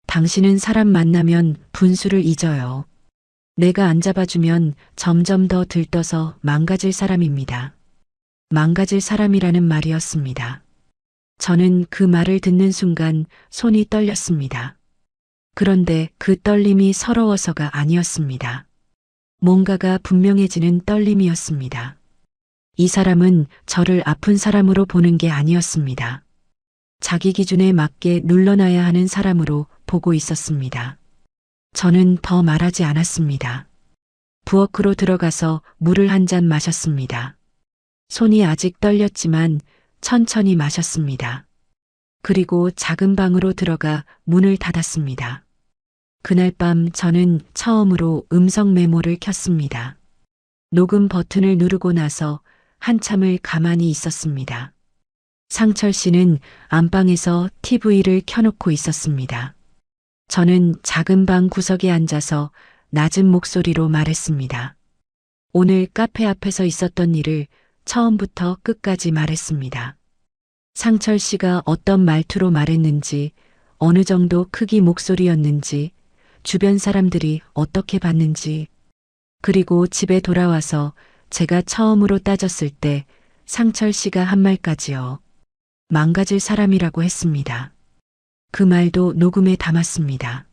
당신은 사람 만나면 분수를 잊어요. 내가 안 잡아주면 점점 더 들떠서 망가질 사람입니다. 망가질 사람이라는 말이었습니다. 저는 그 말을 듣는 순간 손이 떨렸습니다. 그런데 그 떨림이 서러워서가 아니었습니다. 뭔가가 분명해지는 떨림이었습니다. 이 사람은 저를 아픈 사람으로 보는 게 아니었습니다. 자기 기준에 맞게 눌러놔야 하는 사람으로 보고 있었습니다. 저는 더 말하지 않았습니다. 부엌으로 들어가서 물을 한 잔 마셨습니다. 손이 아직 떨렸지만 천천히 마셨습니다. 그리고 작은 방으로 들어가 문을 닫았습니다. 그날 밤 저는 처음으로 음성 메모를 켰습니다. 녹음 버튼을 누르고 나서 한참을 가만히 있었습니다. 상철 씨는 안방에서 TV를 켜놓고 있었습니다. 저는 작은 방 구석에 앉아서 낮은 목소리로 말했습니다. 오늘 카페 앞에서 있었던 일을 처음부터 끝까지 말했습니다. 상철 씨가 어떤 말투로 말했는지, 어느 정도 크기 목소리였는지, 주변 사람들이 어떻게 봤는지, 그리고 집에 돌아와서 제가 처음으로 따졌을 때 상철 씨가 한 말까지요. 망가질 사람이라고 했습니다. 그 말도 녹음에 담았습니다.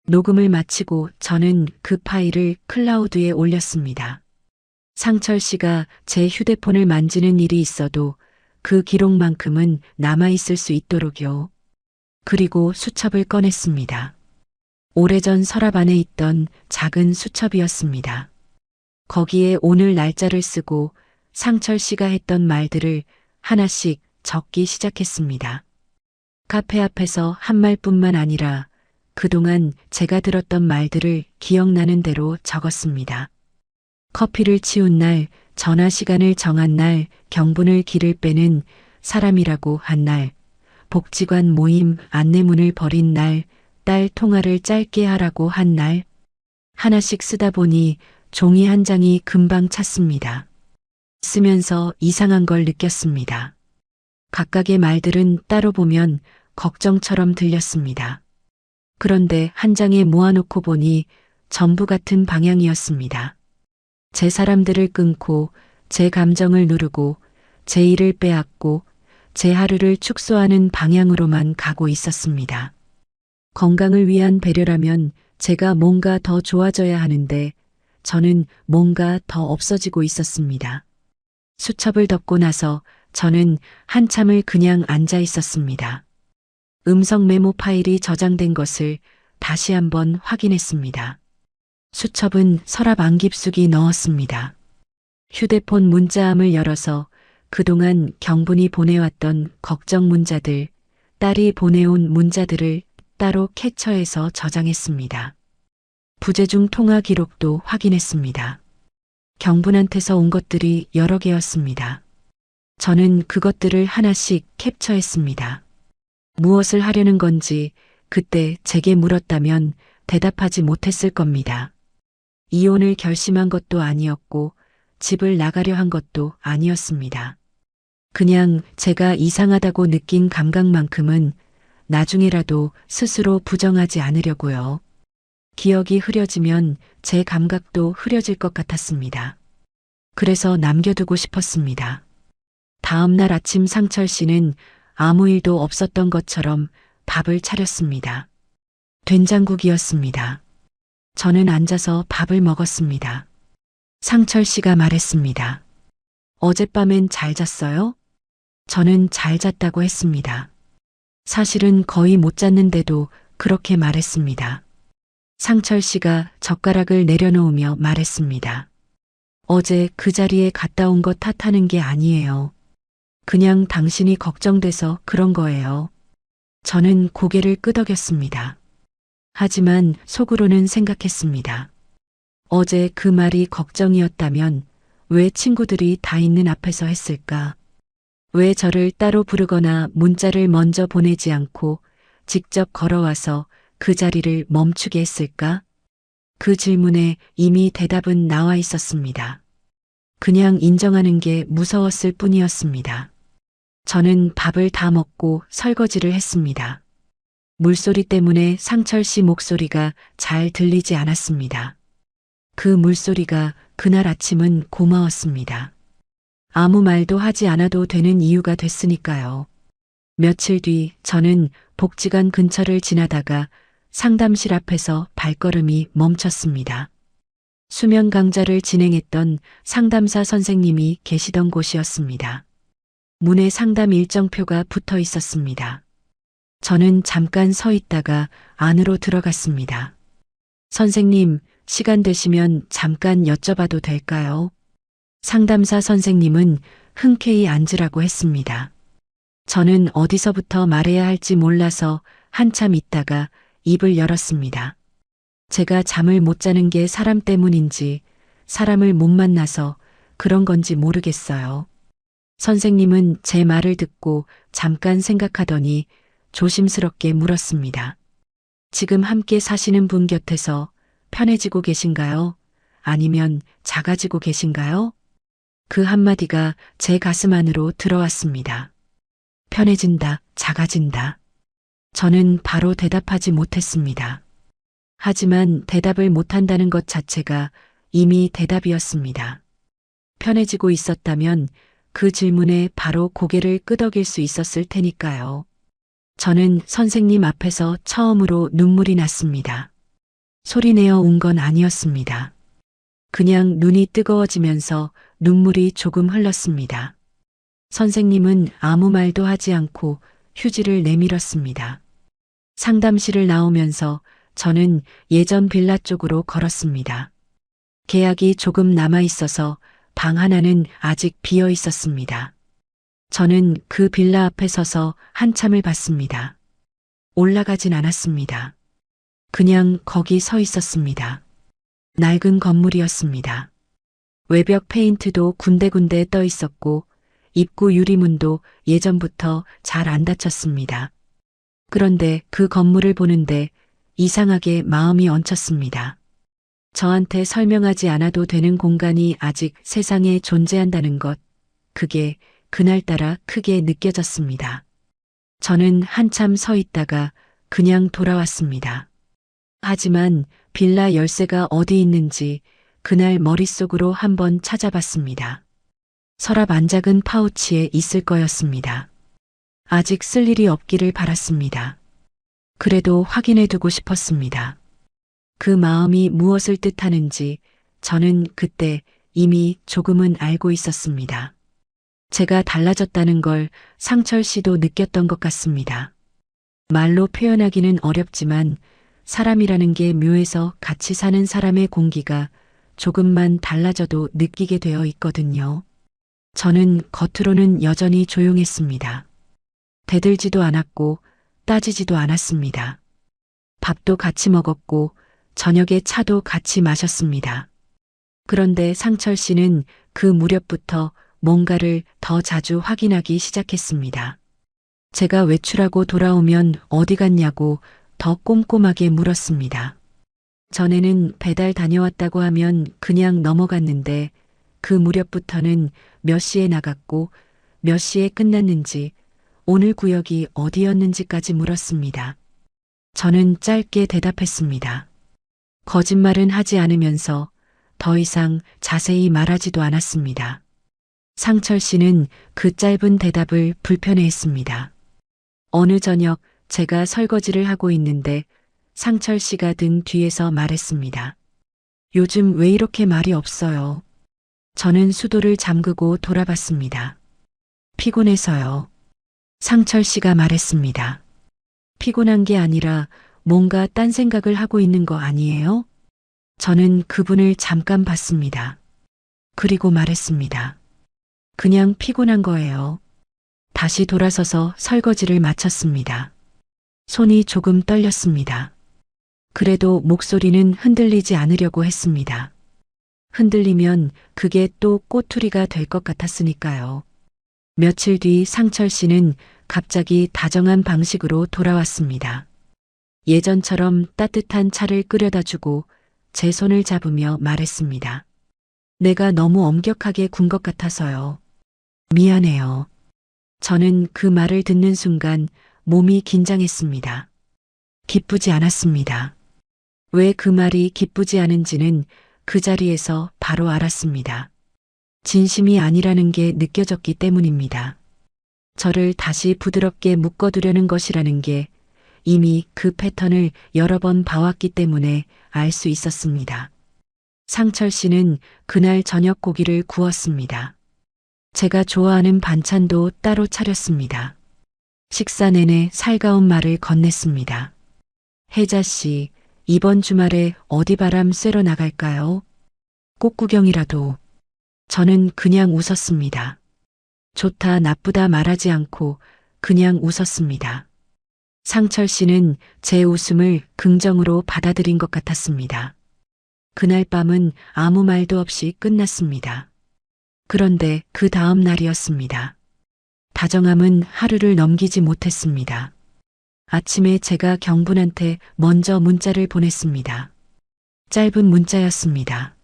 녹음을 마치고 저는 그 파일을 클라우드에 올렸습니다. 상철 씨가 제 휴대폰을 만지는 일이 있어도 그 기록만큼은 남아있을 수 있도록요. 그리고 수첩을 꺼냈습니다. 오래전 서랍 안에 있던 작은 수첩이었습니다. 거기에 오늘 날짜를 쓰고 상철 씨가 했던 말들을 하나씩 적기 시작했습니다. 카페 앞에서 한 말뿐만 아니라 그동안 제가 들었던 말들을 기억나는 대로 적었습니다. 커피를 치운 날, 전화 시간을 정한 날, 경분을 길을 빼는 사람이라고 한 날, 복지관 모임 안내문을 버린 날, 딸 통화를 짧게 하라고 한 날, 하나씩 쓰다 보니 종이 한 장이 금방 찼습니다. 쓰면서 이상한 걸 느꼈습니다. 각각의 말들은 따로 보면 걱정처럼 들렸습니다. 그런데 한 장에 모아놓고 보니 전부 같은 방향이었습니다. 제 사람들을 끊고 제 감정을 누르고 제 일을 빼앗고 제 하루를 축소하는 방향으로만 가고 있었습니다. 건강을 위한 배려라면 제가 뭔가 더 좋아져야 하는데 저는 뭔가 더 없어지고 있었습니다. 수첩을 덮고 나서 저는 한참을 그냥 앉아 있었습니다. 음성 메모 파일이 저장된 것을 다시 한번 확인했습니다. 수첩은 서랍 안 깊숙이 넣었습니다. 휴대폰 문자함을 열어서 그동안 경분이 보내왔던 걱정 문자들, 딸이 보내온 문자들을 따로 캡처해서 저장했습니다. 부재중 통화 기록도 확인했습니다. 경분한테서 온 것들이 여러 개였습니다. 저는 그것들을 하나씩 캡처했습니다. 무엇을 하려는 건지 그때 제게 물었다면 대답하지 못했을 겁니다. 이혼을 결심한 것도 아니었고 집을 나가려 한 것도 아니었습니다. 그냥 제가 이상하다고 느낀 감각만큼은 나중에라도 스스로 부정하지 않으려고요. 기억이 흐려지면 제 감각도 흐려질 것 같았습니다. 그래서 남겨두고 싶었습니다. 다음 날 아침 상철 씨는 아무 일도 없었던 것처럼 밥을 차렸습니다. 된장국이었습니다. 저는 앉아서 밥을 먹었습니다. 상철 씨가 말했습니다. 어젯밤엔 잘 잤어요? 저는 잘 잤다고 했습니다. 사실은 거의 못 잤는데도 그렇게 말했습니다. 상철 씨가 젓가락을 내려놓으며 말했습니다. 어제 그 자리에 갔다 온 거 탓하는 게 아니에요. 그냥 당신이 걱정돼서 그런 거예요. 저는 고개를 끄덕였습니다. 하지만 속으로는 생각했습니다. 어제 그 말이 걱정이었다면 왜 친구들이 다 있는 앞에서 했을까? 왜 저를 따로 부르거나 문자를 먼저 보내지 않고 직접 걸어와서 그 자리를 멈추게 했을까? 그 질문에 이미 대답은 나와 있었습니다. 그냥 인정하는 게 무서웠을 뿐이었습니다. 저는 밥을 다 먹고 설거지를 했습니다. 물소리 때문에 상철 씨 목소리가 잘 들리지 않았습니다. 그 물소리가 그날 아침은 고마웠습니다. 아무 말도 하지 않아도 되는 이유가 됐으니까요. 며칠 뒤 저는 복지관 근처를 지나다가 상담실 앞에서 발걸음이 멈췄습니다. 수면 강좌를 진행했던 상담사 선생님이 계시던 곳이었습니다. 문에 상담 일정표가 붙어 있었습니다. 저는 잠깐 서 있다가 안으로 들어갔습니다. 선생님, 시간 되시면 잠깐 여쭤봐도 될까요? 상담사 선생님은 흔쾌히 앉으라고 했습니다. 저는 어디서부터 말해야 할지 몰라서 한참 있다가 입을 열었습니다. 제가 잠을 못 자는 게 사람 때문인지 사람을 못 만나서 그런 건지 모르겠어요. 선생님은 제 말을 듣고 잠깐 생각하더니 조심스럽게 물었습니다. 지금 함께 사시는 분 곁에서 편해지고 계신가요? 아니면 작아지고 계신가요? 그 한마디가 제 가슴 안으로 들어왔습니다. 편해진다, 작아진다. 저는 바로 대답하지 못했습니다. 하지만 대답을 못한다는 것 자체가 이미 대답이었습니다. 편해지고 있었다면 그 질문에 바로 고개를 끄덕일 수 있었을 테니까요. 저는 선생님 앞에서 처음으로 눈물이 났습니다. 소리내어 운 건 아니었습니다. 그냥 눈이 뜨거워지면서 눈물이 조금 흘렀습니다. 선생님은 아무 말도 하지 않고 휴지를 내밀었습니다. 상담실을 나오면서 저는 예전 빌라 쪽으로 걸었습니다. 계약이 조금 남아 있어서 방 하나는 아직 비어 있었습니다. 저는 그 빌라 앞에 서서 한참을 봤습니다. 올라가진 않았습니다. 그냥 거기 서 있었습니다. 낡은 건물이었습니다. 외벽 페인트도 군데군데 떠 있었고 입구 유리문도 예전부터 잘 안 닫혔습니다. 그런데 그 건물을 보는데 이상하게 마음이 얹혔습니다. 저한테 설명하지 않아도 되는 공간이 아직 세상에 존재한다는 것, 그게 그날따라 크게 느껴졌습니다. 저는 한참 서 있다가 그냥 돌아왔습니다. 하지만 빌라 열쇠가 어디 있는지 그날 머릿속으로 한번 찾아봤습니다. 서랍 안작은 파우치에 있을 거였습니다. 아직 쓸 일이 없기를 바랐습니다. 그래도 확인해 두고 싶었습니다. 그 마음이 무엇을 뜻하는지 저는 그때 이미 조금은 알고 있었습니다. 제가 달라졌다는 걸 상철 씨도 느꼈던 것 같습니다. 말로 표현하기는 어렵지만 사람이라는 게 묘해서 같이 사는 사람의 공기가 조금만 달라져도 느끼게 되어 있거든요. 저는 겉으로는 여전히 조용했습니다. 대들지도 않았고 따지지도 않았습니다. 밥도 같이 먹었고 저녁에 차도 같이 마셨습니다. 그런데 상철 씨는 그 무렵부터 뭔가를 더 자주 확인하기 시작했습니다. 제가 외출하고 돌아오면 어디 갔냐고 더 꼼꼼하게 물었습니다. 전에는 배달 다녀왔다고 하면 그냥 넘어갔는데 그 무렵부터는 몇 시에 나갔고 몇 시에 끝났는지 오늘 구역이 어디였는지까지 물었습니다. 저는 짧게 대답했습니다. 거짓말은 하지 않으면서 더 이상 자세히 말하지도 않았습니다. 상철 씨는 그 짧은 대답을 불편해했습니다. 어느 저녁 제가 설거지를 하고 있는데 상철 씨가 등 뒤에서 말했습니다. 요즘 왜 이렇게 말이 없어요? 저는 수도를 잠그고 돌아봤습니다. 피곤해서요. 상철 씨가 말했습니다. 피곤한 게 아니라 뭔가 딴 생각을 하고 있는 거 아니에요? 저는 그분을 잠깐 봤습니다. 그리고 말했습니다. 그냥 피곤한 거예요. 다시 돌아서서 설거지를 마쳤습니다. 손이 조금 떨렸습니다. 그래도 목소리는 흔들리지 않으려고 했습니다. 흔들리면 그게 또 꼬투리가 될 것 같았으니까요. 며칠 뒤 상철 씨는 갑자기 다정한 방식으로 돌아왔습니다. 예전처럼 따뜻한 차를 끓여다 주고 제 손을 잡으며 말했습니다. 내가 너무 엄격하게 군 것 같아서요. 미안해요. 저는 그 말을 듣는 순간 몸이 긴장했습니다. 기쁘지 않았습니다. 왜 그 말이 기쁘지 않은지는 그 자리에서 바로 알았습니다. 진심이 아니라는 게 느껴졌기 때문입니다. 저를 다시 부드럽게 묶어두려는 것이라는 게 이미 그 패턴을 여러 번 봐왔기 때문에 알 수 있었습니다. 상철 씨는 그날 저녁 고기를 구웠습니다. 제가 좋아하는 반찬도 따로 차렸습니다. 식사 내내 살가운 말을 건넸습니다. 혜자 씨, 이번 주말에 어디 바람 쐬러 나갈까요? 꽃구경이라도. 저는 그냥 웃었습니다. 좋다 나쁘다 말하지 않고 그냥 웃었습니다. 상철 씨는 제 웃음을 긍정으로 받아들인 것 같았습니다. 그날 밤은 아무 말도 없이 끝났습니다. 그런데 그 다음 날이었습니다. 다정함은 하루를 넘기지 못했습니다. 아침에 제가 경분한테 먼저 문자를 보냈습니다. 짧은 문자였습니다.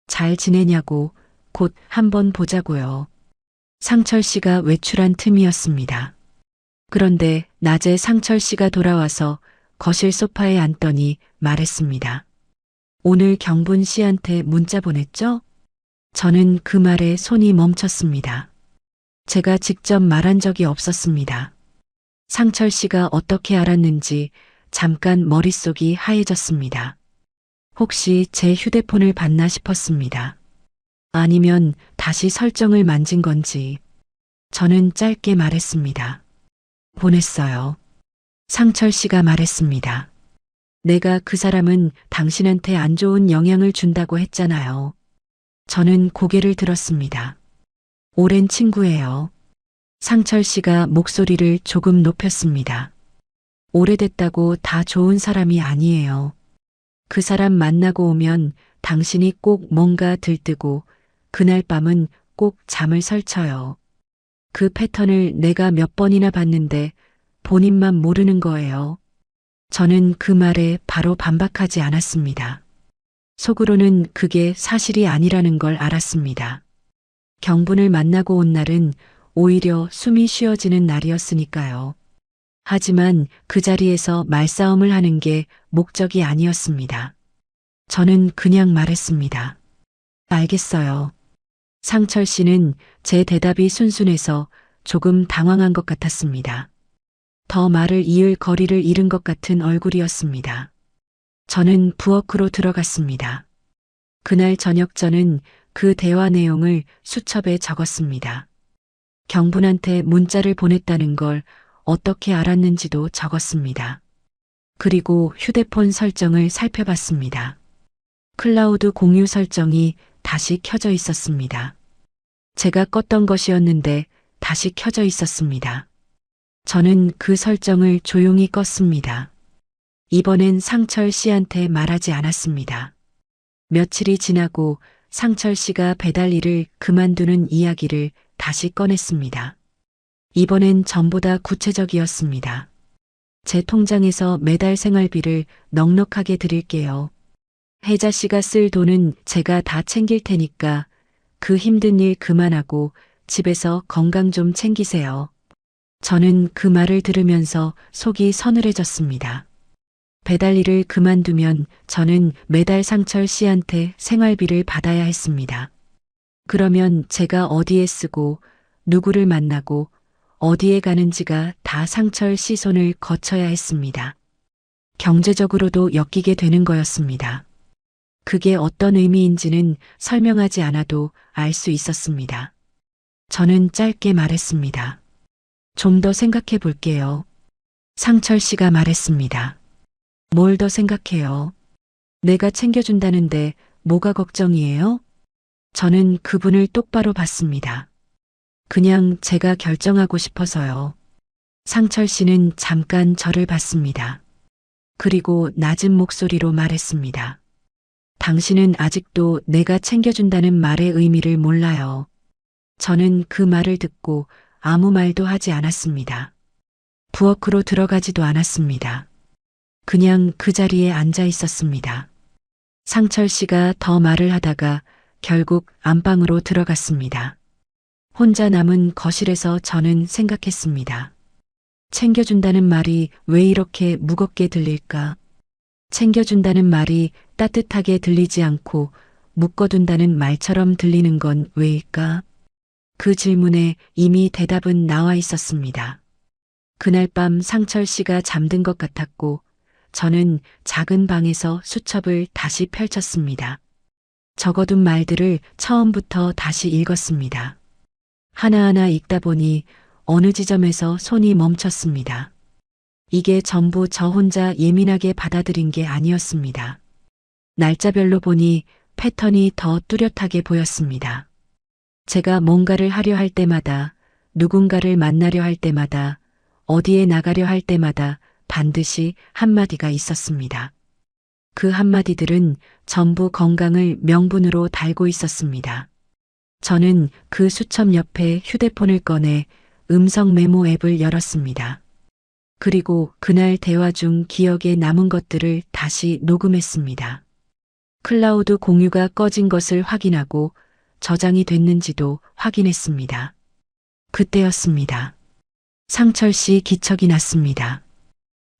잘 지내냐고, 곧 한번 보자고요. 상철 씨가 외출한 틈이었습니다. 그런데 낮에 상철 씨가 돌아와서 거실 소파에 앉더니 말했습니다. 오늘 경분 씨한테 문자 보냈죠? 저는 그 말에 손이 멈췄습니다. 제가 직접 말한 적이 없었습니다. 상철 씨가 어떻게 알았는지 잠깐 머릿속이 하얘졌습니다. 혹시 제 휴대폰을 봤나 싶었습니다. 아니면 다시 설정을 만진 건지. 저는 짧게 말했습니다. 보냈어요. 상철 씨가 말했습니다. 내가 그 사람은 당신한테 안 좋은 영향을 준다고 했잖아요. 저는 고개를 들었습니다. 오랜 친구예요. 상철 씨가 목소리를 조금 높였습니다. 오래됐다고 다 좋은 사람이 아니에요. 그 사람 만나고 오면 당신이 꼭 뭔가 들뜨고 그날 밤은 꼭 잠을 설쳐요. 그 패턴을 내가 몇 번이나 봤는데 본인만 모르는 거예요. 저는 그 말에 바로 반박하지 않았습니다. 속으로는 그게 사실이 아니라는 걸 알았습니다. 경분을 만나고 온 날은 오히려 숨이 쉬어지는 날이었으니까요. 하지만 그 자리에서 말싸움을 하는 게 목적이 아니었습니다. 저는 그냥 말했습니다. 알겠어요. 상철 씨는 제 대답이 순순해서 조금 당황한 것 같았습니다. 더 말을 이을 거리를 잃은 것 같은 얼굴이었습니다. 저는 부엌으로 들어갔습니다. 그날 저녁 저는 그 대화 내용을 수첩에 적었습니다. 경분한테 문자를 보냈다는 걸 어떻게 알았는지도 적었습니다. 그리고 휴대폰 설정을 살펴봤습니다. 클라우드 공유 설정이 다시 켜져 있었습니다. 제가 껐던 것이었는데 다시 켜져 있었습니다. 저는 그 설정을 조용히 껐습니다. 이번엔 상철 씨한테 말하지 않았습니다. 며칠이 지나고 상철 씨가 배달 일을 그만두는 이야기를 다시 꺼냈습니다. 이번엔 전보다 구체적이었습니다. 제 통장에서 매달 생활비를 넉넉하게 드릴게요. 혜자 씨가 쓸 돈은 제가 다 챙길 테니까 그 힘든 일 그만하고 집에서 건강 좀 챙기세요. 저는 그 말을 들으면서 속이 서늘해졌습니다. 배달 일을 그만두면 저는 매달 상철 씨한테 생활비를 받아야 했습니다. 그러면 제가 어디에 쓰고 누구를 만나고 어디에 가는지가 다 상철 씨 손을 거쳐야 했습니다. 경제적으로도 엮이게 되는 거였습니다. 그게 어떤 의미인지는 설명하지 않아도 알 수 있었습니다. 저는 짧게 말했습니다. 좀 더 생각해 볼게요. 상철 씨가 말했습니다. 뭘 더 생각해요? 내가 챙겨준다는데 뭐가 걱정이에요? 저는 그분을 똑바로 봤습니다. 그냥 제가 결정하고 싶어서요. 상철 씨는 잠깐 저를 봤습니다. 그리고 낮은 목소리로 말했습니다. 당신은 아직도 내가 챙겨준다는 말의 의미를 몰라요. 저는 그 말을 듣고 아무 말도 하지 않았습니다. 부엌으로 들어가지도 않았습니다. 그냥 그 자리에 앉아 있었습니다. 상철 씨가 더 말을 하다가 결국 안방으로 들어갔습니다. 혼자 남은 거실에서 저는 생각했습니다. 챙겨준다는 말이 왜 이렇게 무겁게 들릴까? 챙겨준다는 말이 따뜻하게 들리지 않고 묶어둔다는 말처럼 들리는 건 왜일까? 그 질문에 이미 대답은 나와 있었습니다. 그날 밤 상철 씨가 잠든 것 같았고 저는 작은 방에서 수첩을 다시 펼쳤습니다. 적어둔 말들을 처음부터 다시 읽었습니다. 하나하나 읽다 보니 어느 지점에서 손이 멈췄습니다. 이게 전부 저 혼자 예민하게 받아들인 게 아니었습니다. 날짜별로 보니 패턴이 더 뚜렷하게 보였습니다. 제가 뭔가를 하려 할 때마다, 누군가를 만나려 할 때마다, 어디에 나가려 할 때마다 반드시 한마디가 있었습니다. 그 한마디들은 전부 건강을 명분으로 달고 있었습니다. 저는 그 수첩 옆에 휴대폰을 꺼내 음성 메모 앱을 열었습니다. 그리고 그날 대화 중 기억에 남은 것들을 다시 녹음했습니다. 클라우드 공유가 꺼진 것을 확인하고 저장이 됐는지도 확인했습니다. 그때였습니다. 상철 씨 기척이 났습니다.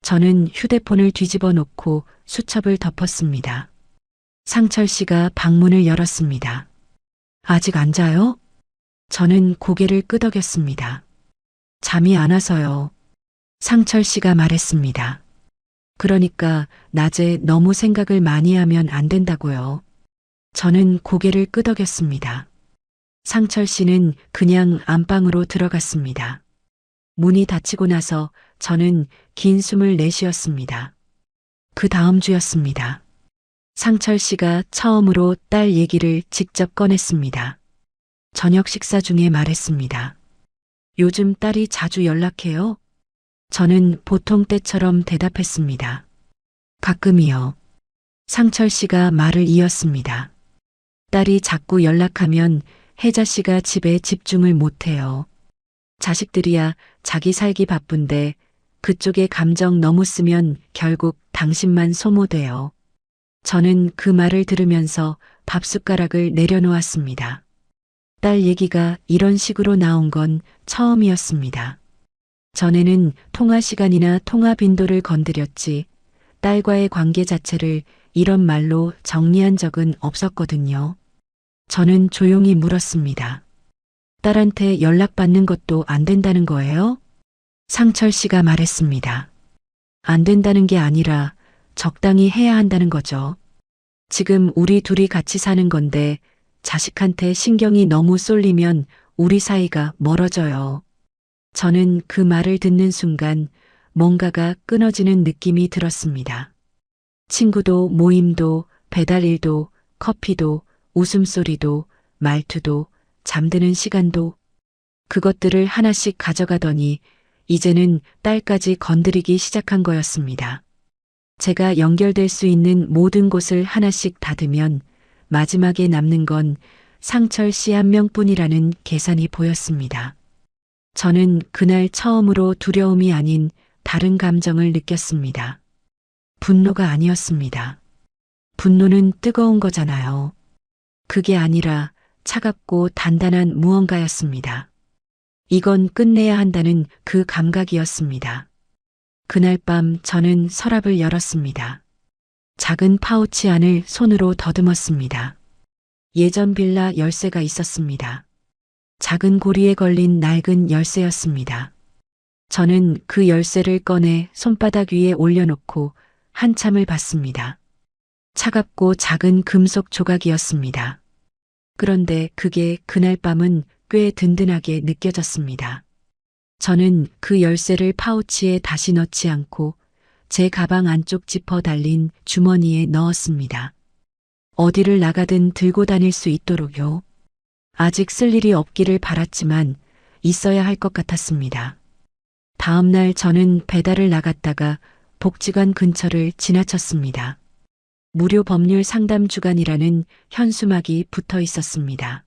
저는 휴대폰을 뒤집어 놓고 수첩을 덮었습니다. 상철 씨가 방문을 열었습니다. 아직 안 자요? 저는 고개를 끄덕였습니다. 잠이 안 와서요. 상철 씨가 말했습니다. 그러니까 낮에 너무 생각을 많이 하면 안 된다고요. 저는 고개를 끄덕였습니다. 상철 씨는 그냥 안방으로 들어갔습니다. 문이 닫히고 나서 저는 긴 숨을 내쉬었습니다. 그 다음 주였습니다. 상철 씨가 처음으로 딸 얘기를 직접 꺼냈습니다. 저녁 식사 중에 말했습니다. 요즘 딸이 자주 연락해요? 저는 보통 때처럼 대답했습니다. 가끔이요. 상철 씨가 말을 이었습니다. 딸이 자꾸 연락하면 혜자 씨가 집에 집중을 못해요. 자식들이야 자기 살기 바쁜데 그쪽에 감정 너무 쓰면 결국 당신만 소모돼요. 저는 그 말을 들으면서 밥숟가락을 내려놓았습니다. 딸 얘기가 이런 식으로 나온 건 처음이었습니다. 전에는 통화 시간이나 통화 빈도를 건드렸지 딸과의 관계 자체를 이런 말로 정리한 적은 없었거든요. 저는 조용히 물었습니다. 딸한테 연락받는 것도 안 된다는 거예요? 상철 씨가 말했습니다. 안 된다는 게 아니라 적당히 해야 한다는 거죠. 지금 우리 둘이 같이 사는 건데 자식한테 신경이 너무 쏠리면 우리 사이가 멀어져요. 저는 그 말을 듣는 순간 뭔가가 끊어지는 느낌이 들었습니다. 친구도 모임도 배달일도 커피도 웃음소리도 말투도 잠드는 시간도 그것들을 하나씩 가져가더니 이제는 딸까지 건드리기 시작한 거였습니다. 제가 연결될 수 있는 모든 곳을 하나씩 닫으면 마지막에 남는 건 상철 씨 한 명뿐이라는 계산이 보였습니다. 저는 그날 처음으로 두려움이 아닌 다른 감정을 느꼈습니다. 분노가 아니었습니다. 분노는 뜨거운 거잖아요. 그게 아니라 차갑고 단단한 무언가였습니다. 이건 끝내야 한다는 그 감각이었습니다. 그날 밤 저는 서랍을 열었습니다. 작은 파우치 안을 손으로 더듬었습니다. 예전 빌라 열쇠가 있었습니다. 작은 고리에 걸린 낡은 열쇠였습니다. 저는 그 열쇠를 꺼내 손바닥 위에 올려놓고 한참을 봤습니다. 차갑고 작은 금속 조각이었습니다. 그런데 그게 그날 밤은 꽤 든든하게 느껴졌습니다. 저는 그 열쇠를 파우치에 다시 넣지 않고 제 가방 안쪽 지퍼 달린 주머니에 넣었습니다. 어디를 나가든 들고 다닐 수 있도록요. 아직 쓸 일이 없기를 바랐지만 있어야 할 것 같았습니다. 다음 날 저는 배달을 나갔다가 복지관 근처를 지나쳤습니다. 무료 법률 상담 주간이라는 현수막이 붙어 있었습니다.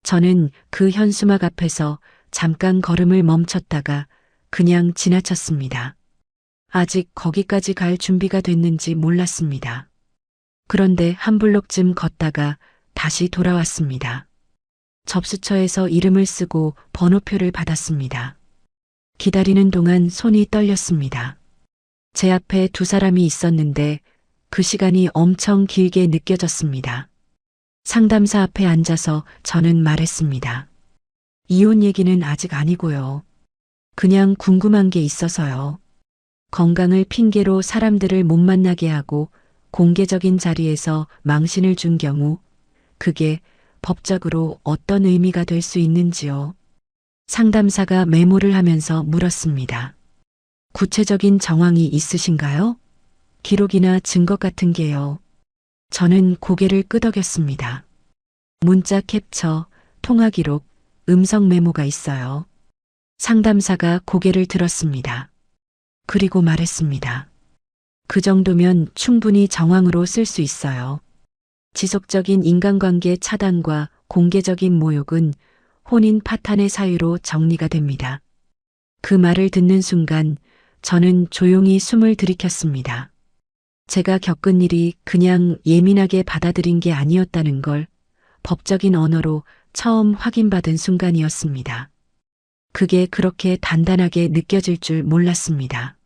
저는 그 현수막 앞에서 잠깐 걸음을 멈췄다가 그냥 지나쳤습니다. 아직 거기까지 갈 준비가 됐는지 몰랐습니다. 그런데 한 블록쯤 걷다가 다시 돌아왔습니다. 접수처에서 이름을 쓰고 번호표를 받았습니다. 기다리는 동안 손이 떨렸습니다. 제 앞에 두 사람이 있었는데 그 시간이 엄청 길게 느껴졌습니다. 상담사 앞에 앉아서 저는 말했습니다. 이혼 얘기는 아직 아니고요. 그냥 궁금한 게 있어서요. 건강을 핑계로 사람들을 못 만나게 하고 공개적인 자리에서 망신을 준 경우 그게 법적으로 어떤 의미가 될 수 있는지요. 상담사가 메모를 하면서 물었습니다. 구체적인 정황이 있으신가요? 기록이나 증거 같은 게요. 저는 고개를 끄덕였습니다. 문자 캡처, 통화 기록, 음성 메모가 있어요. 상담사가 고개를 들었습니다. 그리고 말했습니다. 그 정도면 충분히 정황으로 쓸 수 있어요. 지속적인 인간관계 차단과 공개적인 모욕은 혼인 파탄의 사유로 정리가 됩니다. 그 말을 듣는 순간 저는 조용히 숨을 들이켰습니다. 제가 겪은 일이 그냥 예민하게 받아들인 게 아니었다는 걸 법적인 언어로 처음 확인받은 순간이었습니다. 그게 그렇게 단단하게 느껴질 줄 몰랐습니다.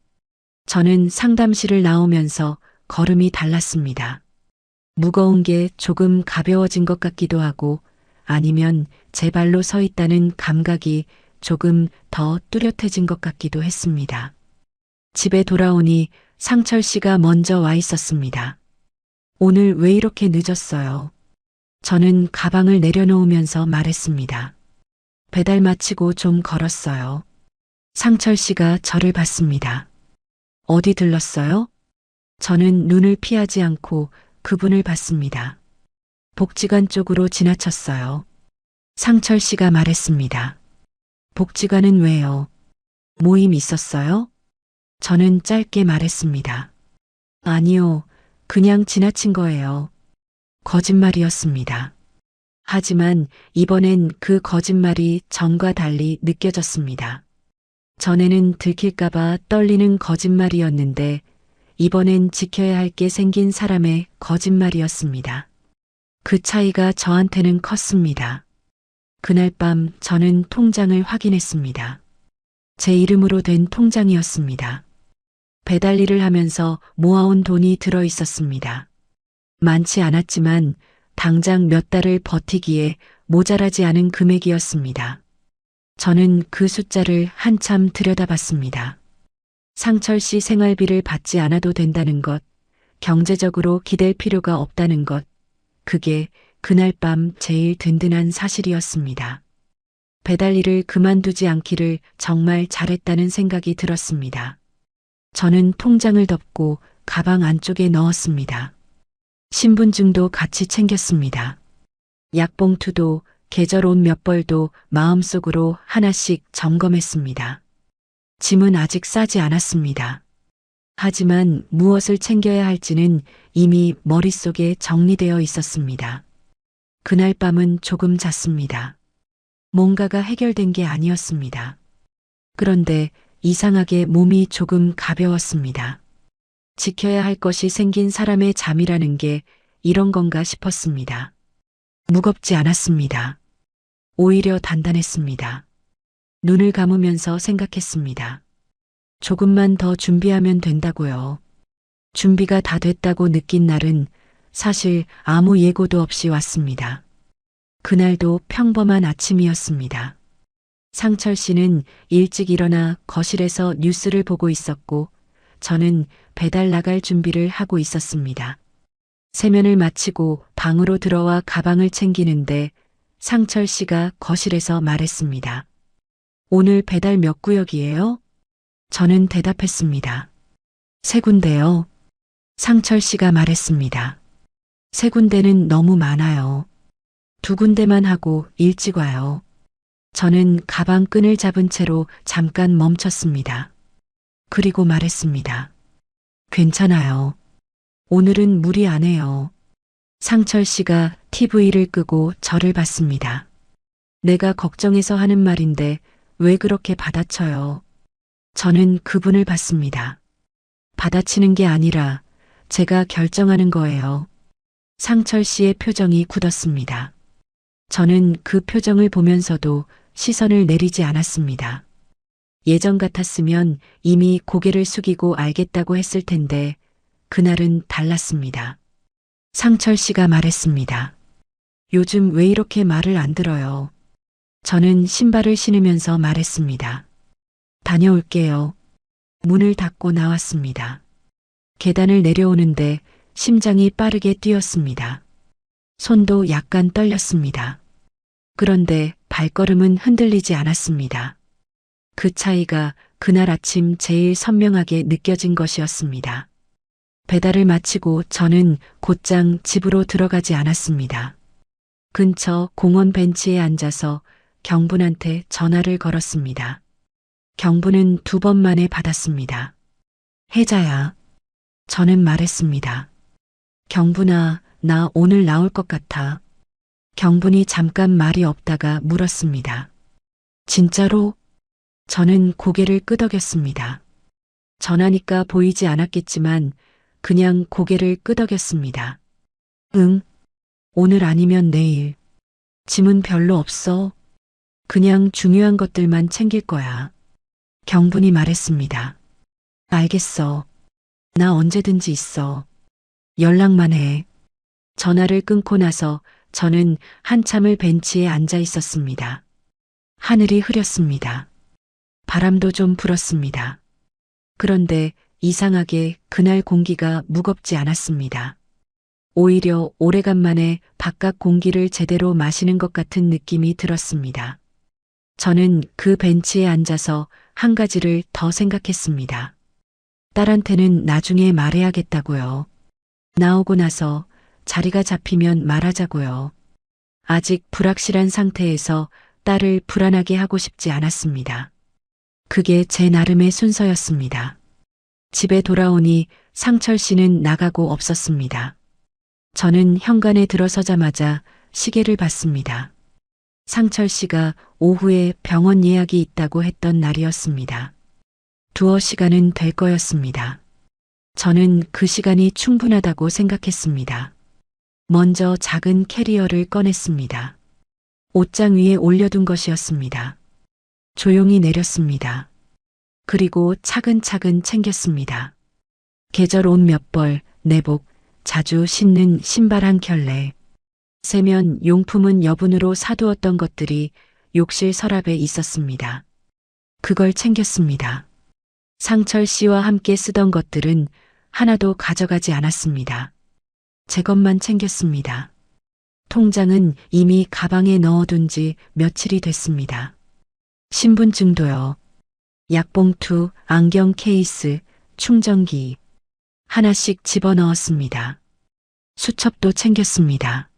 저는 상담실을 나오면서 걸음이 달랐습니다. 무거운 게 조금 가벼워진 것 같기도 하고 아니면 제 발로 서 있다는 감각이 조금 더 뚜렷해진 것 같기도 했습니다. 집에 돌아오니 상철 씨가 먼저 와 있었습니다. 오늘 왜 이렇게 늦었어요? 저는 가방을 내려놓으면서 말했습니다. 배달 마치고 좀 걸었어요. 상철 씨가 저를 봤습니다. 어디 들렀어요? 저는 눈을 피하지 않고 그분을 봤습니다. 복지관 쪽으로 지나쳤어요. 상철 씨가 말했습니다. 복지관은 왜요? 모임 있었어요? 저는 짧게 말했습니다. 아니요, 그냥 지나친 거예요. 거짓말이었습니다. 하지만 이번엔 그 거짓말이 전과 달리 느껴졌습니다. 전에는 들킬까봐 떨리는 거짓말이었는데 이번엔 지켜야 할 게 생긴 사람의 거짓말이었습니다. 그 차이가 저한테는 컸습니다. 그날 밤 저는 통장을 확인했습니다. 제 이름으로 된 통장이었습니다. 배달 일을 하면서 모아온 돈이 들어 있었습니다. 많지 않았지만 당장 몇 달을 버티기에 모자라지 않은 금액이었습니다. 저는 그 숫자를 한참 들여다봤습니다. 상철 씨 생활비를 받지 않아도 된다는 것, 경제적으로 기댈 필요가 없다는 것, 그게 그날 밤 제일 든든한 사실이었습니다. 배달 일을 그만두지 않기를 정말 잘했다는 생각이 들었습니다. 저는 통장을 덮고 가방 안쪽에 넣었습니다. 신분증도 같이 챙겼습니다. 약봉투도 계절 옷 몇 벌도 마음속으로 하나씩 점검했습니다. 짐은 아직 싸지 않았습니다. 하지만 무엇을 챙겨야 할지는 이미 머릿속에 정리되어 있었습니다. 그날 밤은 조금 잤습니다. 뭔가가 해결된 게 아니었습니다. 그런데 이상하게 몸이 조금 가벼웠습니다. 지켜야 할 것이 생긴 사람의 잠이라는 게 이런 건가 싶었습니다. 무겁지 않았습니다. 오히려 단단했습니다. 눈을 감으면서 생각했습니다. 조금만 더 준비하면 된다고요. 준비가 다 됐다고 느낀 날은 사실 아무 예고도 없이 왔습니다. 그날도 평범한 아침이었습니다. 상철 씨는 일찍 일어나 거실에서 뉴스를 보고 있었고 저는 배달 나갈 준비를 하고 있었습니다. 세면을 마치고 방으로 들어와 가방을 챙기는데 상철 씨가 거실에서 말했습니다. 오늘 배달 몇 구역이에요? 저는 대답했습니다. 3군데요. 상철 씨가 말했습니다. 3군데는 너무 많아요. 2군데만 하고 일찍 와요. 저는 가방 끈을 잡은 채로 잠깐 멈췄습니다. 그리고 말했습니다. 괜찮아요. 오늘은 무리 안 해요. 상철 씨가 TV를 끄고 저를 봤습니다. 내가 걱정해서 하는 말인데 왜 그렇게 받아쳐요? 저는 그분을 봤습니다. 받아치는 게 아니라 제가 결정하는 거예요. 상철 씨의 표정이 굳었습니다. 저는 그 표정을 보면서도 시선을 내리지 않았습니다. 예전 같았으면 이미 고개를 숙이고 알겠다고 했을 텐데 그날은 달랐습니다. 상철 씨가 말했습니다. 요즘 왜 이렇게 말을 안 들어요? 저는 신발을 신으면서 말했습니다. 다녀올게요. 문을 닫고 나왔습니다. 계단을 내려오는데 심장이 빠르게 뛰었습니다. 손도 약간 떨렸습니다. 그런데 발걸음은 흔들리지 않았습니다. 그 차이가 그날 아침 제일 선명하게 느껴진 것이었습니다. 배달을 마치고 저는 곧장 집으로 들어가지 않았습니다. 근처 공원 벤치에 앉아서 경분한테 전화를 걸었습니다. 경분은 2번 만에 받았습니다. 혜자야. 저는 말했습니다. 경분아, 나 오늘 나올 것 같아. 경분이 잠깐 말이 없다가 물었습니다. 진짜로? 저는 고개를 끄덕였습니다. 전화니까 보이지 않았겠지만 그냥 고개를 끄덕였습니다. 응, 오늘 아니면 내일. 짐은 별로 없어. 그냥 중요한 것들만 챙길 거야. 경분이 말했습니다. 알겠어. 나 언제든지 있어. 연락만 해. 전화를 끊고 나서 저는 한참을 벤치에 앉아 있었습니다. 하늘이 흐렸습니다. 바람도 좀 불었습니다. 그런데 이상하게 그날 공기가 무겁지 않았습니다. 오히려 오래간만에 바깥 공기를 제대로 마시는 것 같은 느낌이 들었습니다. 저는 그 벤치에 앉아서 한 가지를 더 생각했습니다. 딸한테는 나중에 말해야겠다고요. 나오고 나서 자리가 잡히면 말하자고요. 아직 불확실한 상태에서 딸을 불안하게 하고 싶지 않았습니다. 그게 제 나름의 순서였습니다. 집에 돌아오니 상철 씨는 나가고 없었습니다. 저는 현관에 들어서자마자 시계를 봤습니다. 상철 씨가 오후에 병원 예약이 있다고 했던 날이었습니다. 두어 시간은 될 거였습니다. 저는 그 시간이 충분하다고 생각했습니다. 먼저 작은 캐리어를 꺼냈습니다. 옷장 위에 올려둔 것이었습니다. 조용히 내렸습니다. 그리고 차근차근 챙겼습니다. 계절 옷 몇 벌, 내복, 자주 신는 신발 한 켤레, 세면 용품은 여분으로 사두었던 것들이 욕실 서랍에 있었습니다. 그걸 챙겼습니다. 상철 씨와 함께 쓰던 것들은 하나도 가져가지 않았습니다. 제 것만 챙겼습니다. 통장은 이미 가방에 넣어둔 지 며칠이 됐습니다. 신분증도요. 약봉투, 안경 케이스, 충전기 하나씩 집어넣었습니다. 수첩도 챙겼습니다.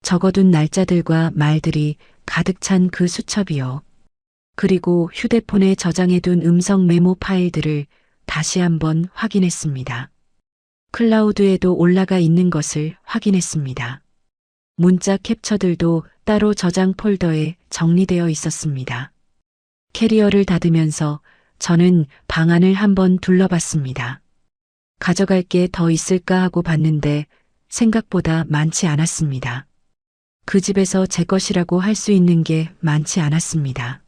적어둔 날짜들과 말들이 가득 찬 그 수첩이요. 그리고 휴대폰에 저장해둔 음성 메모 파일들을 다시 한번 확인했습니다. 클라우드에도 올라가 있는 것을 확인했습니다. 문자 캡처들도 따로 저장 폴더에 정리되어 있었습니다. 캐리어를 닫으면서 저는 방안을 한번 둘러봤습니다. 가져갈 게 더 있을까 하고 봤는데 생각보다 많지 않았습니다. 그 집에서 제 것이라고 할 수 있는 게 많지 않았습니다.